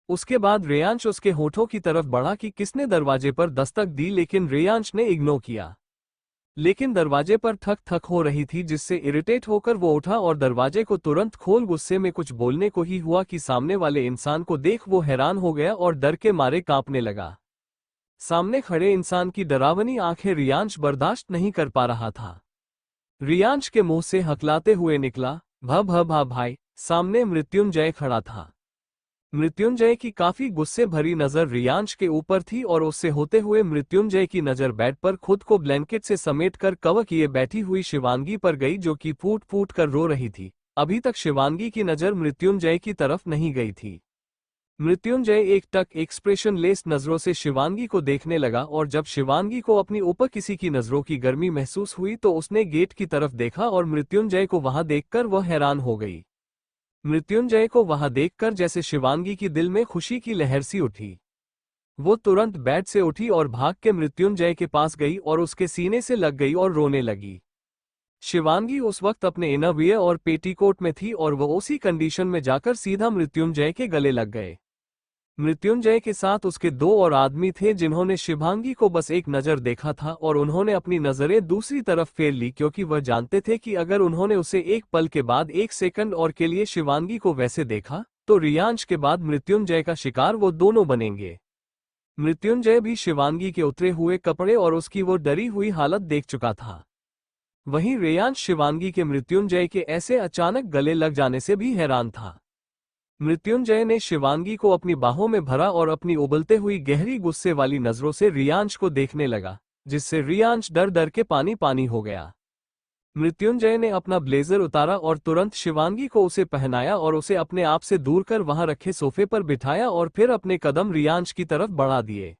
Speaker 1: उसके बाद रेयांश उसके होठों की तरफ बढ़ा कि किसने दरवाजे पर दस्तक दी, लेकिन रेयांश ने इग्नोर किया। लेकिन दरवाजे पर ठक ठक हो रही थी, जिससे इरिटेट होकर वो उठा और दरवाजे को तुरंत खोल। गुस्से में कुछ बोलने को ही हुआ कि सामने वाले इंसान को देख वो हैरान हो गया और डर के मारे कांपने लगा। सामने खड़े इंसान की डरावनी आंखें रेयांश बर्दाश्त नहीं कर पा रहा था। रेयांश के मुंह से हकलाते हुए निकला, भा भाई। सामने मृत्युंजय खड़ा था। मृत्युंजय की काफी गुस्से भरी नजर रेयांश के ऊपर थी और उससे होते हुए मृत्युंजय की नजर बेड पर खुद को ब्लैंकेट से समेटकर कवर किए बैठी हुई शिवांगी पर गई, जो कि फूट फूट कर रो रही थी। अभी तक शिवांगी की नजर मृत्युंजय की तरफ नहीं गई थी। मृत्युंजय एक टक एक्सप्रेशन लेस नजरों से शिवांगी को देखने लगा और जब शिवांगी को अपनी ऊपर किसी की नजरों की गर्मी महसूस हुई तो उसने गेट की तरफ देखा और मृत्युंजय को वहां देखकर वह हैरान हो गई। मृत्युंजय को वहां देखकर जैसे शिवांगी की दिल में खुशी की लहर सी उठी। वो तुरंत बेड से उठी और भाग के मृत्युंजय के पास गई और उसके सीने से लग गई और रोने लगी। शिवांगी उस वक्त अपने इनरवियर और पेटीकोट में थी और वो उसी कंडीशन में जाकर सीधा मृत्युंजय के गले लग गए। मृत्युंजय के साथ उसके दो और आदमी थे जिन्होंने शिवांगी को बस एक नज़र देखा था और उन्होंने अपनी नज़रें दूसरी तरफ फेर ली क्योंकि वह जानते थे कि अगर उन्होंने उसे एक पल के बाद एक सेकंड और के लिए शिवांगी को वैसे देखा तो रियांश के बाद मृत्युंजय का शिकार वो दोनों बनेंगे। मृत्युंजय भी शिवांगी के उतरे हुए कपड़े और उसकी वो डरी हुई हालत देख चुका था। वहीं रेयांश शिवांगी के मृत्युंजय के ऐसे अचानक गले लग जाने से भी हैरान था। मृत्युंजय ने शिवांगी को अपनी बाहों में भरा और अपनी उबलते हुई गहरी गुस्से वाली नजरों से रियांश को देखने लगा, जिससे रियांश डर डर के पानी पानी हो गया। मृत्युंजय ने अपना ब्लेजर उतारा और तुरंत शिवांगी को उसे पहनाया और उसे अपने आप से दूर कर वहां रखे सोफे पर बिठाया और फिर अपने कदम रियांश की तरफ बढ़ा दिए।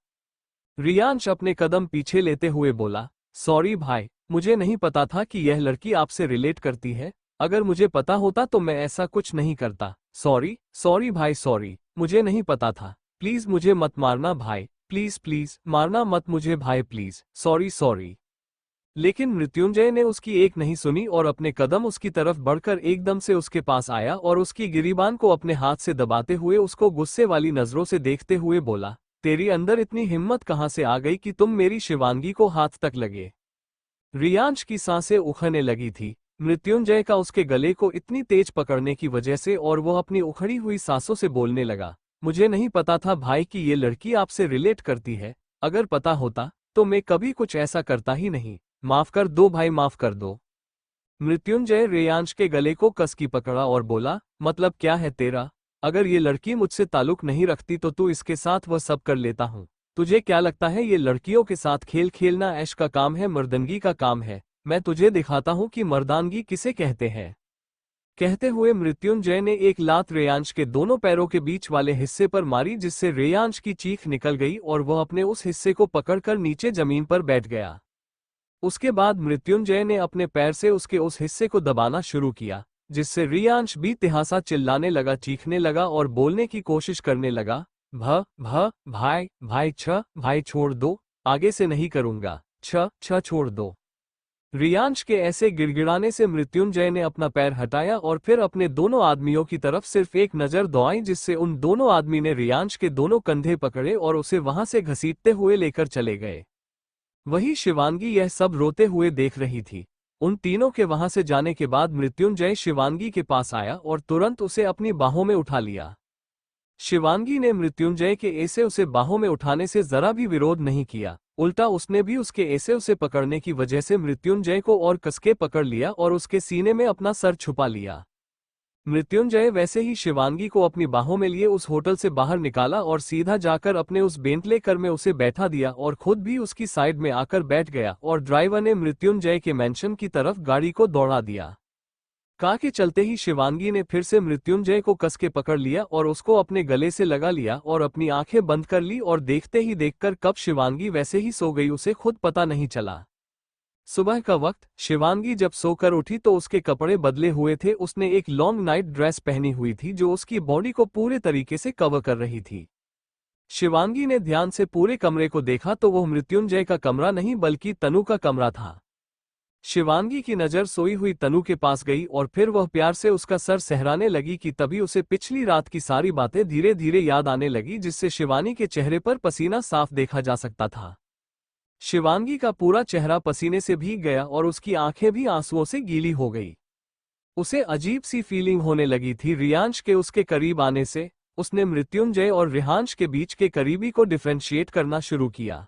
Speaker 1: रियांश अपने कदम पीछे लेते हुए बोला, सॉरी भाई, मुझे नहीं पता था कि यह लड़की आपसे रिलेट करती है। अगर मुझे पता होता तो मैं ऐसा कुछ नहीं करता। सॉरी भाई, सॉरी, मुझे नहीं पता था। प्लीज मुझे मत मारना भाई, प्लीज प्लीज मारना मत मुझे भाई प्लीज, सॉरी। लेकिन मृत्युंजय ने उसकी एक नहीं सुनी और अपने कदम उसकी तरफ बढ़कर एकदम से उसके पास आया और उसकी गिरीबान को अपने हाथ से दबाते हुए उसको गुस्से वाली नजरों से देखते हुए बोला, तेरी अंदर इतनी हिम्मत कहां से आ गई कि तुम मेरी शिवांगी को हाथ तक लगे। रियांश की सांसें उखड़ने लगी थी मृत्युंजय का उसके गले को इतनी तेज पकड़ने की वजह से, और वो अपनी उखड़ी हुई सांसों से बोलने लगा, मुझे नहीं पता था भाई कि ये लड़की आपसे रिलेट करती है। अगर पता होता तो मैं कभी कुछ ऐसा करता ही नहीं। माफ कर दो भाई, माफ कर दो। मृत्युंजय रेयांश के गले को कस की पकड़ा और बोला, मतलब क्या है तेरा? अगर ये लड़की मुझसे ताल्लुक नहीं रखती तो तू इसके साथ वह सब कर लेता हूँ। तुझे क्या लगता है ये लड़कियों के साथ खेल खेलना ऐश का काम है, मर्दनगी का काम है? मैं तुझे दिखाता हूँ कि मर्दानगी किसे कहते हैं। कहते हुए मृत्युंजय ने एक लात रेयांश के दोनों पैरों के बीच वाले हिस्से पर मारी, जिससे रेयांश की चीख निकल गई और वह अपने उस हिस्से को पकड़कर नीचे जमीन पर बैठ गया। उसके बाद मृत्युंजय ने अपने पैर से उसके उस हिस्से को दबाना शुरू किया, जिससे रियांश भी तिहासा चिल्लाने लगा, चीखने लगा और बोलने की कोशिश करने लगा, भाई भाई छोड़ दो, आगे से नहीं करूंगा, छोड़ दो। रियांश के ऐसे गिड़गिड़ाने से मृत्युंजय ने अपना पैर हटाया और फिर अपने दोनों आदमियों की तरफ सिर्फ एक नजर दौड़ाई, जिससे उन दोनों आदमी ने रियांश के दोनों कंधे पकड़े और उसे वहां से घसीटते हुए लेकर चले गए। वही शिवांगी यह सब रोते हुए देख रही थी। उन तीनों के वहां से जाने के बाद मृत्युंजय शिवांगी के पास आया और तुरंत उसे अपनी बाहों में उठा लिया। शिवांगी ने मृत्युंजय के ऐसे उसे बाहों में उठाने से जरा भी विरोध नहीं किया, उल्टा उसने भी उसके ऐसे उसे पकड़ने की वजह से मृत्युंजय को और कसके पकड़ लिया और उसके सीने में अपना सर छुपा लिया। मृत्युंजय वैसे ही शिवांगी को अपनी बाहों में लिए उस होटल से बाहर निकाला और सीधा जाकर अपने उस बेंटले कार में उसे बैठा दिया और खुद भी उसकी साइड में आकर बैठ गया और ड्राइवर ने मृत्युंजय के मैंशन की तरफ गाड़ी को दौड़ा दिया। कार के चलते ही शिवांगी ने फिर से मृत्युंजय को कस के पकड़ लिया और उसको अपने गले से लगा लिया और अपनी आंखें बंद कर ली, और देखते ही देखकर कब शिवांगी वैसे ही सो गई उसे खुद पता नहीं चला। सुबह का वक्त शिवांगी जब सोकर उठी तो उसके कपड़े बदले हुए थे। उसने एक लॉन्ग नाइट ड्रेस पहनी हुई थी जो उसकी बॉडी को पूरे तरीके से कवर कर रही थी। शिवांगी ने ध्यान से पूरे कमरे को देखा तो वह मृत्युंजय का कमरा नहीं बल्कि तनु का कमरा था। शिवांगी की नजर सोई हुई तनु के पास गई और फिर वह प्यार से उसका सर सहराने लगी कि तभी उसे पिछली रात की सारी बातें धीरे धीरे याद आने लगी, जिससे शिवानी के चेहरे पर पसीना साफ देखा जा सकता था। शिवांगी का पूरा चेहरा पसीने से भीग गया और उसकी आंखें भी आंसुओं से गीली हो गई। उसे अजीब सी फीलिंग होने लगी थी रियांश के उसके करीब आने से। उसने मृत्युंजय और रियांश के बीच के करीबी को डिफरेंशिएट करना शुरू किया।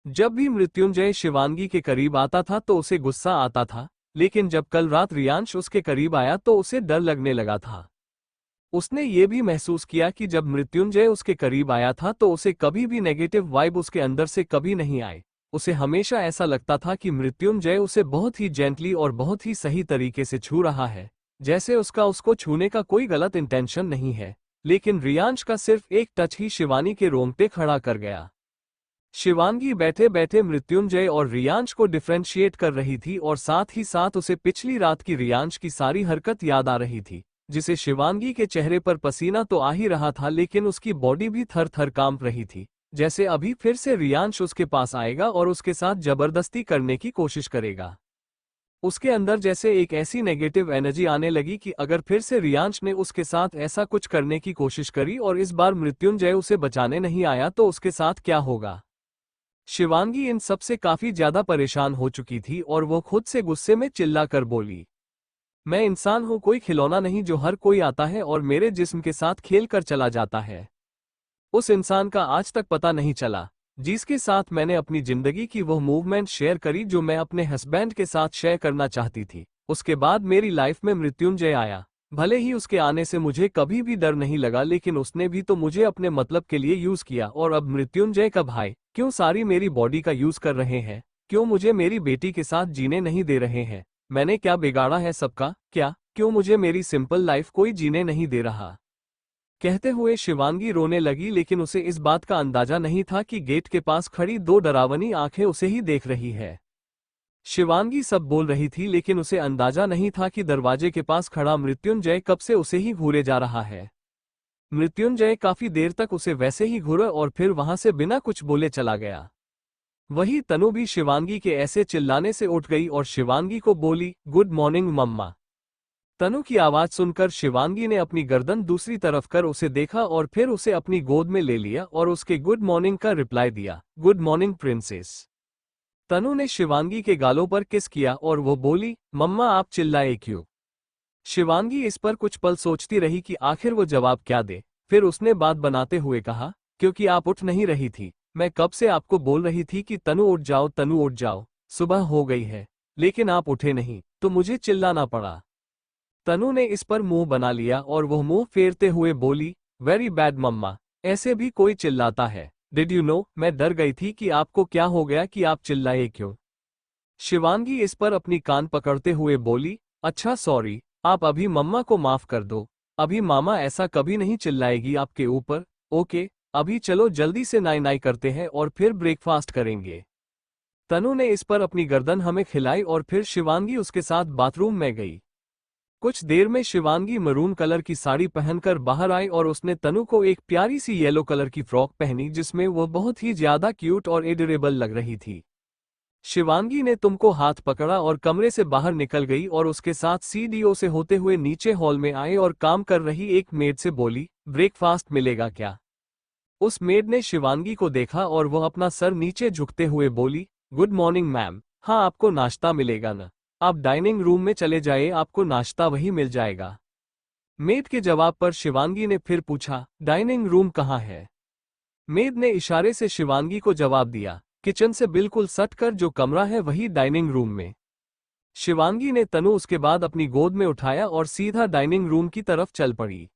Speaker 1: जब भी मृत्युंजय शिवांगी के करीब आता था तो उसे गुस्सा आता था, लेकिन जब कल रात रियांश उसके करीब आया तो उसे डर लगने लगा था। उसने ये भी महसूस किया कि जब मृत्युंजय उसके करीब आया था तो उसे कभी भी नेगेटिव वाइब उसके अंदर से कभी नहीं आए। उसे हमेशा ऐसा लगता था कि मृत्युंजय उसे बहुत ही जेंटली और बहुत ही सही तरीके से छू रहा है, जैसे उसका उसको छूने का कोई गलत इंटेंशन नहीं है। लेकिन रियांश का सिर्फ एक टच ही शिवानी के रोंगटे खड़ा कर गया। शिवांगी बैठे बैठे मृत्युंजय और रियांश को डिफरेंशिएट कर रही थी और साथ ही साथ उसे पिछली रात की रियांश की सारी हरकत याद आ रही थी, जिसे शिवांगी के चेहरे पर पसीना तो आ ही रहा था लेकिन उसकी बॉडी भी थर थर कांप रही थी, जैसे अभी फिर से रियांश उसके पास आएगा और उसके साथ जबरदस्ती करने की कोशिश करेगा। उसके अंदर जैसे एक ऐसी नेगेटिव एनर्जी आने लगी कि अगर फिर से रियांश ने उसके साथ ऐसा कुछ करने की कोशिश करी और इस बार मृत्युंजय उसे बचाने नहीं आया तो उसके साथ क्या होगा। शिवांगी इन सब से काफी ज्यादा परेशान हो चुकी थी और वो खुद से गुस्से में चिल्लाकर बोली, मैं इंसान हूं, कोई खिलौना नहीं जो हर कोई आता है और मेरे जिस्म के साथ खेल कर चला जाता है। उस इंसान का आज तक पता नहीं चला जिसके साथ मैंने अपनी जिंदगी की वो मूवमेंट शेयर करी जो मैं अपने हस्बैंड के साथ शेयर करना चाहती थी। उसके बाद मेरी लाइफ में मृत्युंजय आया। भले ही उसके आने से मुझे कभी भी डर नहीं लगा, लेकिन उसने भी तो मुझे अपने मतलब के लिए यूज किया। और अब मृत्युंजय का भाई क्यों सारी मेरी बॉडी का यूज कर रहे हैं? क्यों मुझे मेरी बेटी के साथ जीने नहीं दे रहे हैं? मैंने क्या बिगाड़ा है सबका? क्यों मुझे मेरी सिंपल लाइफ कोई जीने नहीं दे रहा? कहते हुए शिवांगी रोने लगी, लेकिन उसे इस बात का अंदाजा नहीं था कि गेट के पास खड़ी दो डरावनी आंखें उसे ही देख रही है। शिवांगी सब बोल रही थी, लेकिन उसे अंदाजा नहीं था कि दरवाजे के पास खड़ा मृत्युंजय कब से उसे ही घूरे जा रहा है। मृत्युंजय काफी देर तक उसे वैसे ही घूरा और फिर वहां से बिना कुछ बोले चला गया। वही तनु भी शिवांगी के ऐसे चिल्लाने से उठ गई और शिवांगी को बोली, गुड मॉर्निंग मम्मा। तनु की आवाज सुनकर शिवांगी ने अपनी गर्दन दूसरी तरफ कर उसे देखा और फिर उसे अपनी गोद में ले लिया और उसके गुड मॉर्निंग का रिप्लाई दिया, गुड मॉर्निंग प्रिंसेस। तनु ने शिवांगी के गालों पर किस किया और वो बोली, मम्मा आप चिल्लाए क्यों? शिवांगी इस पर कुछ पल सोचती रही कि आखिर वो जवाब क्या दे। फिर उसने बात बनाते हुए कहा, क्योंकि आप उठ नहीं रही थी। मैं कब से आपको बोल रही थी कि तनु उठ जाओ, तनु उठ जाओ, सुबह हो गई है, लेकिन आप उठे नहीं, तो मुझे चिल्लाना पड़ा। तनु ने इस पर मुंह बना लिया और वह मुंह फेरते हुए बोली, वेरी बैड मम्मा, ऐसे भी कोई चिल्लाता है? डिड यू नो, मैं डर गई थी कि आपको क्या हो गया कि आप चिल्लाए क्यों। शिवांगी इस पर अपनी कान पकड़ते हुए बोली, अच्छा सॉरी, आप अभी मम्मा को माफ कर दो, अभी मामा ऐसा कभी नहीं चिल्लाएगी आपके ऊपर। ओके, अभी चलो जल्दी से नाई नाई करते हैं और फिर ब्रेकफास्ट करेंगे। तनु ने इस पर अपनी गर्दन हमें खिलाई और फिर शिवांगी उसके साथ बाथरूम में गई। कुछ देर में शिवांगी मरून कलर की साड़ी पहनकर बाहर आई और उसने तनु को एक प्यारी सी येलो कलर की फ्रॉक पहनी जिसमें वो बहुत ही ज्यादा क्यूट और एडोरेबल लग रही थी। शिवांगी ने तुमको हाथ पकड़ा और कमरे से बाहर निकल गई और उसके साथ सीडीओ से होते हुए नीचे हॉल में आए और काम कर रही एक मेड से बोली, ब्रेकफास्ट मिलेगा क्या? उस मेड ने शिवांगी को देखा और वह अपना सर नीचे झुकते हुए बोली, गुड मॉर्निंग मैम, हाँ आपको नाश्ता मिलेगा ना, आप डाइनिंग रूम में चले जाइए, आपको नाश्ता वही मिल जाएगा। मेड के जवाब पर शिवांगी ने फिर पूछा, डाइनिंग रूम कहाँ है? मेड ने इशारे से शिवांगी को जवाब दिया, किचन से बिल्कुल सटकर जो कमरा है वही डाइनिंग रूम में। शिवांगी ने तनु उसके बाद अपनी गोद में उठाया और सीधा डाइनिंग रूम की तरफ चल पड़ी।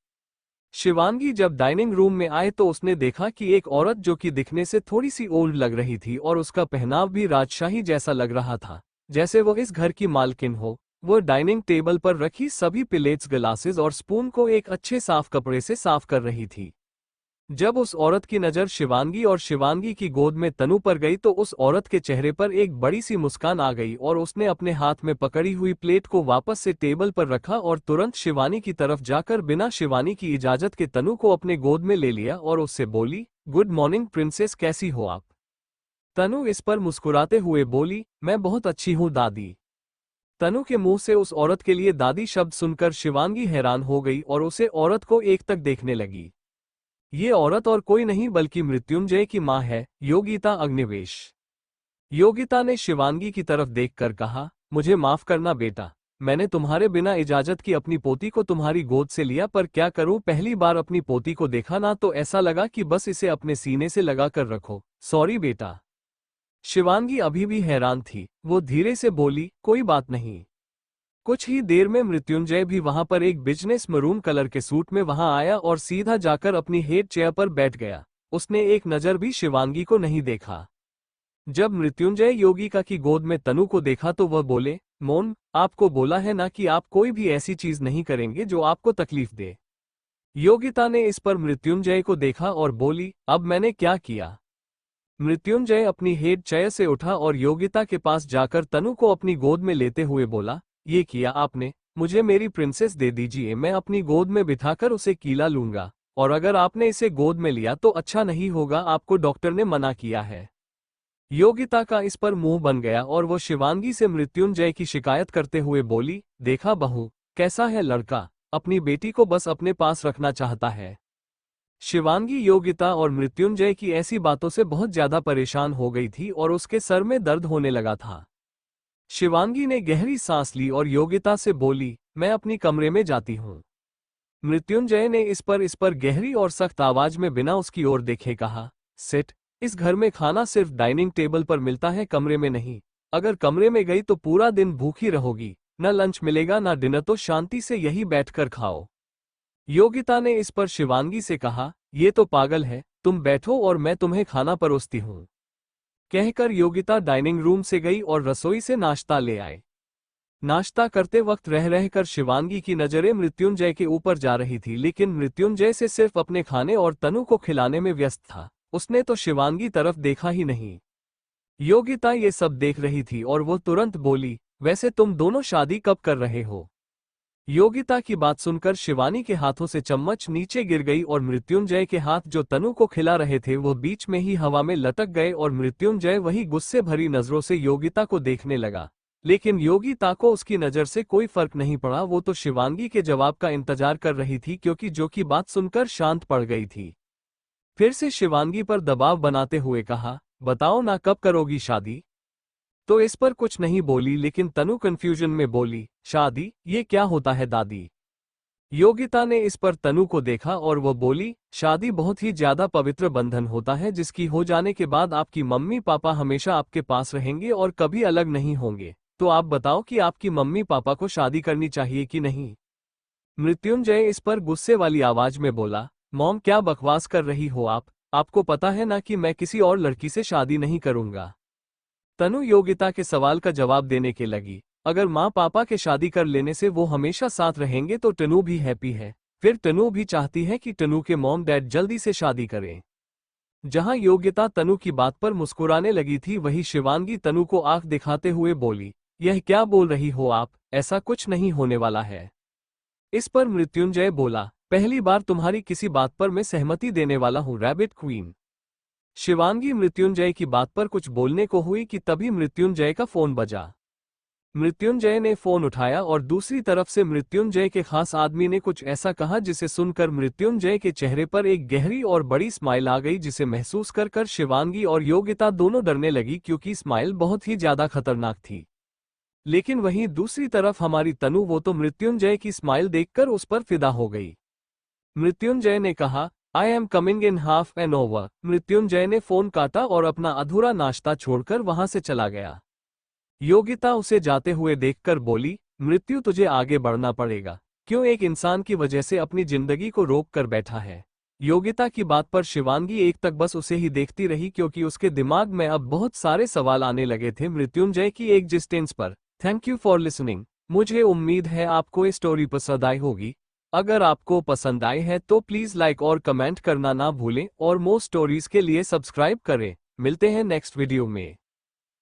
Speaker 1: शिवांगी जब डाइनिंग रूम में आए तो उसने देखा कि एक औरत जो कि दिखने से थोड़ी सी ओल्ड लग रही थी और उसका पहनाव भी राजशाही जैसा लग रहा था, जैसे वो इस घर की मालकिन हो, वो डाइनिंग टेबल पर रखी सभी प्लेट्स, ग्लासेस और स्पून को एक अच्छे साफ कपड़े से साफ कर रही थी। जब उस औरत की नज़र शिवांगी और शिवांगी की गोद में तनु पर गई तो उस औरत के चेहरे पर एक बड़ी सी मुस्कान आ गई और उसने अपने हाथ में पकड़ी हुई प्लेट को वापस से टेबल पर रखा और तुरंत शिवानी की तरफ जाकर बिना शिवानी की इजाजत के तनु को अपने गोद में ले लिया और उससे बोली, गुड मॉर्निंग प्रिंसेस, कैसी हो आप? तनु इस पर मुस्कुराते हुए बोली, मैं बहुत अच्छी हूँ दादी। तनु के मुंह से उस औरत के लिए दादी शब्द सुनकर शिवांगी हैरान हो गई और उसे औरत को एक तक देखने लगी। ये औरत और कोई नहीं बल्कि मृत्युंजय की मां है, योगिता अग्निवेश। योगिता ने शिवांगी की तरफ देखकर कहा, मुझे माफ करना बेटा, मैंने तुम्हारे बिना इजाजत की अपनी पोती को तुम्हारी गोद से लिया, पर क्या करूं, पहली बार अपनी पोती को देखा ना तो ऐसा लगा कि बस इसे अपने सीने से लगा कर रखो, सॉरी बेटा। शिवांगी अभी भी हैरान थी, वो धीरे से बोली, कोई बात नहीं। कुछ ही देर में मृत्युंजय भी वहां पर एक बिजनेस मरून कलर के सूट में वहां आया और सीधा जाकर अपनी हेड चेयर पर बैठ गया। उसने एक नजर भी शिवांगी को नहीं देखा। जब मृत्युंजय योगिका की गोद में तनु को देखा तो वह बोले, मोन, आपको बोला है ना कि आप कोई भी ऐसी चीज नहीं करेंगे जो आपको तकलीफ दे। योगिता ने इस पर मृत्युंजय को देखा और बोली, अब मैंने क्या किया? मृत्युंजय अपनी हेड चेयर से उठा और योगिता के पास जाकर तनु को अपनी गोद में लेते हुए बोला, ये किया आपने, मुझे मेरी प्रिंसेस दे दीजिए, मैं अपनी गोद में बिठाकर उसे कीला लूंगा, और अगर आपने इसे गोद में लिया तो अच्छा नहीं होगा, आपको डॉक्टर ने मना किया है। योगिता का इस पर मुंह बन गया और वो शिवांगी से मृत्युंजय की शिकायत करते हुए बोली, देखा बहू, कैसा है लड़का, अपनी बेटी को बस अपने पास रखना चाहता है। शिवांगी योगिता और मृत्युंजय की ऐसी बातों से बहुत ज्यादा परेशान हो गई थी और उसके सर में दर्द होने लगा था। शिवांगी ने गहरी सांस ली और योगिता से बोली, मैं अपनी कमरे में जाती हूँ। मृत्युंजय ने इस पर गहरी और सख्त आवाज में बिना उसकी ओर देखे कहा, सिट, इस घर में खाना सिर्फ डाइनिंग टेबल पर मिलता है, कमरे में नहीं। अगर कमरे में गई तो पूरा दिन भूखी रहोगी, न लंच मिलेगा न डिनर, तो शांति से यही बैठकर खाओ। योगिता ने इस पर शिवांगी से कहा, ये तो पागल है, तुम बैठो और मैं तुम्हें खाना परोसती हूँ। कहकर योगिता डाइनिंग रूम से गई और रसोई से नाश्ता ले आए। नाश्ता करते वक्त रह रहकर शिवांगी की नजरें मृत्युंजय के ऊपर जा रही थी, लेकिन मृत्युंजय से सिर्फ अपने खाने और तनु को खिलाने में व्यस्त था। उसने तो शिवांगी तरफ देखा ही नहीं। योगिता ये सब देख रही थी और वो तुरंत बोली, वैसे तुम दोनों शादी कब कर रहे हो? योगिता की बात सुनकर शिवानी के हाथों से चम्मच नीचे गिर गई और मृत्युंजय के हाथ जो तनु को खिला रहे थे वो बीच में ही हवा में लटक गए और मृत्युंजय वही गुस्से भरी नजरों से योगिता को देखने लगा। लेकिन योगिता को उसकी नजर से कोई फर्क नहीं पड़ा, वो तो शिवांगी के जवाब का इंतजार कर रही थी, क्योंकि जो की बात सुनकर शांत पड़ गई थी। फिर से शिवांगी पर दबाव बनाते हुए कहा, बताओ ना, कब करोगी शादी? तो इस पर कुछ नहीं बोली, लेकिन तनु कंफ्यूजन में बोली, शादी? ये क्या होता है दादी? योगिता ने इस पर तनु को देखा और वो बोली, शादी बहुत ही ज्यादा पवित्र बंधन होता है, जिसकी हो जाने के बाद आपकी मम्मी पापा हमेशा आपके पास रहेंगे और कभी अलग नहीं होंगे। तो आप बताओ कि आपकी मम्मी पापा को शादी करनी चाहिए कि नहीं? मृत्युंजय इस पर गुस्से वाली आवाज में बोला, मॉम, क्या बकवास कर रही हो आप? आपको पता है ना कि मैं किसी और लड़की से शादी नहीं करूंगा। तनु योगिता के सवाल का जवाब देने के लगी, अगर माँ पापा के शादी कर लेने से वो हमेशा साथ रहेंगे तो तनु भी हैप्पी है। फिर तनु भी चाहती है कि तनु के मॉम डैड जल्दी से शादी करें। जहां योगिता तनु की बात पर मुस्कुराने लगी थी, वही शिवांगी तनु को आंख दिखाते हुए बोली, यह क्या बोल रही हो आप? ऐसा कुछ नहीं होने वाला है। इस पर मृत्युंजय बोला, पहली बार तुम्हारी किसी बात पर मैं सहमति देने वाला हूँ, रैबिट क्वीन। शिवांगी मृत्युंजय की बात पर कुछ बोलने को हुई कि तभी मृत्युंजय का फोन बजा। मृत्युंजय ने फोन उठाया और दूसरी तरफ से मृत्युंजय के खास आदमी ने कुछ ऐसा कहा जिसे सुनकर मृत्युंजय के चेहरे पर एक गहरी और बड़ी स्माइल आ गई, जिसे महसूस कर शिवांगी और योगिता दोनों डरने लगी, क्योंकि स्माइल बहुत ही ज्यादा खतरनाक थी। लेकिन वहीं दूसरी तरफ हमारी तनु, वो तो मृत्युंजय की स्माइल देखकर उस पर फिदा हो गई। मृत्युंजय ने कहा, I am coming in half an over. Mrityunjay ने फोन काटा और अपना अधूरा नाश्ता छोड़कर वहां से चला गया। योगिता उसे जाते हुए देखकर बोली, मृत्यु, तुझे आगे बढ़ना पड़ेगा। क्यों एक इंसान की वजह से अपनी जिंदगी को रोक कर बैठा है? योगिता की बात पर शिवांगी एक तक बस उसे ही देखती रही, क्योंकि उसके दिमाग में अब बहुत सारे सवाल आने लगे थे मृत्युंजय की एग्जिस्टेंस पर। Thank you for listening. मुझे उम्मीद है आपको ये स्टोरी पसंद आई होगी। अगर आपको पसंद आई है तो प्लीज लाइक और कमेंट करना ना भूलें और मोर स्टोरीज के लिए सब्सक्राइब करें। मिलते हैं नेक्स्ट वीडियो में।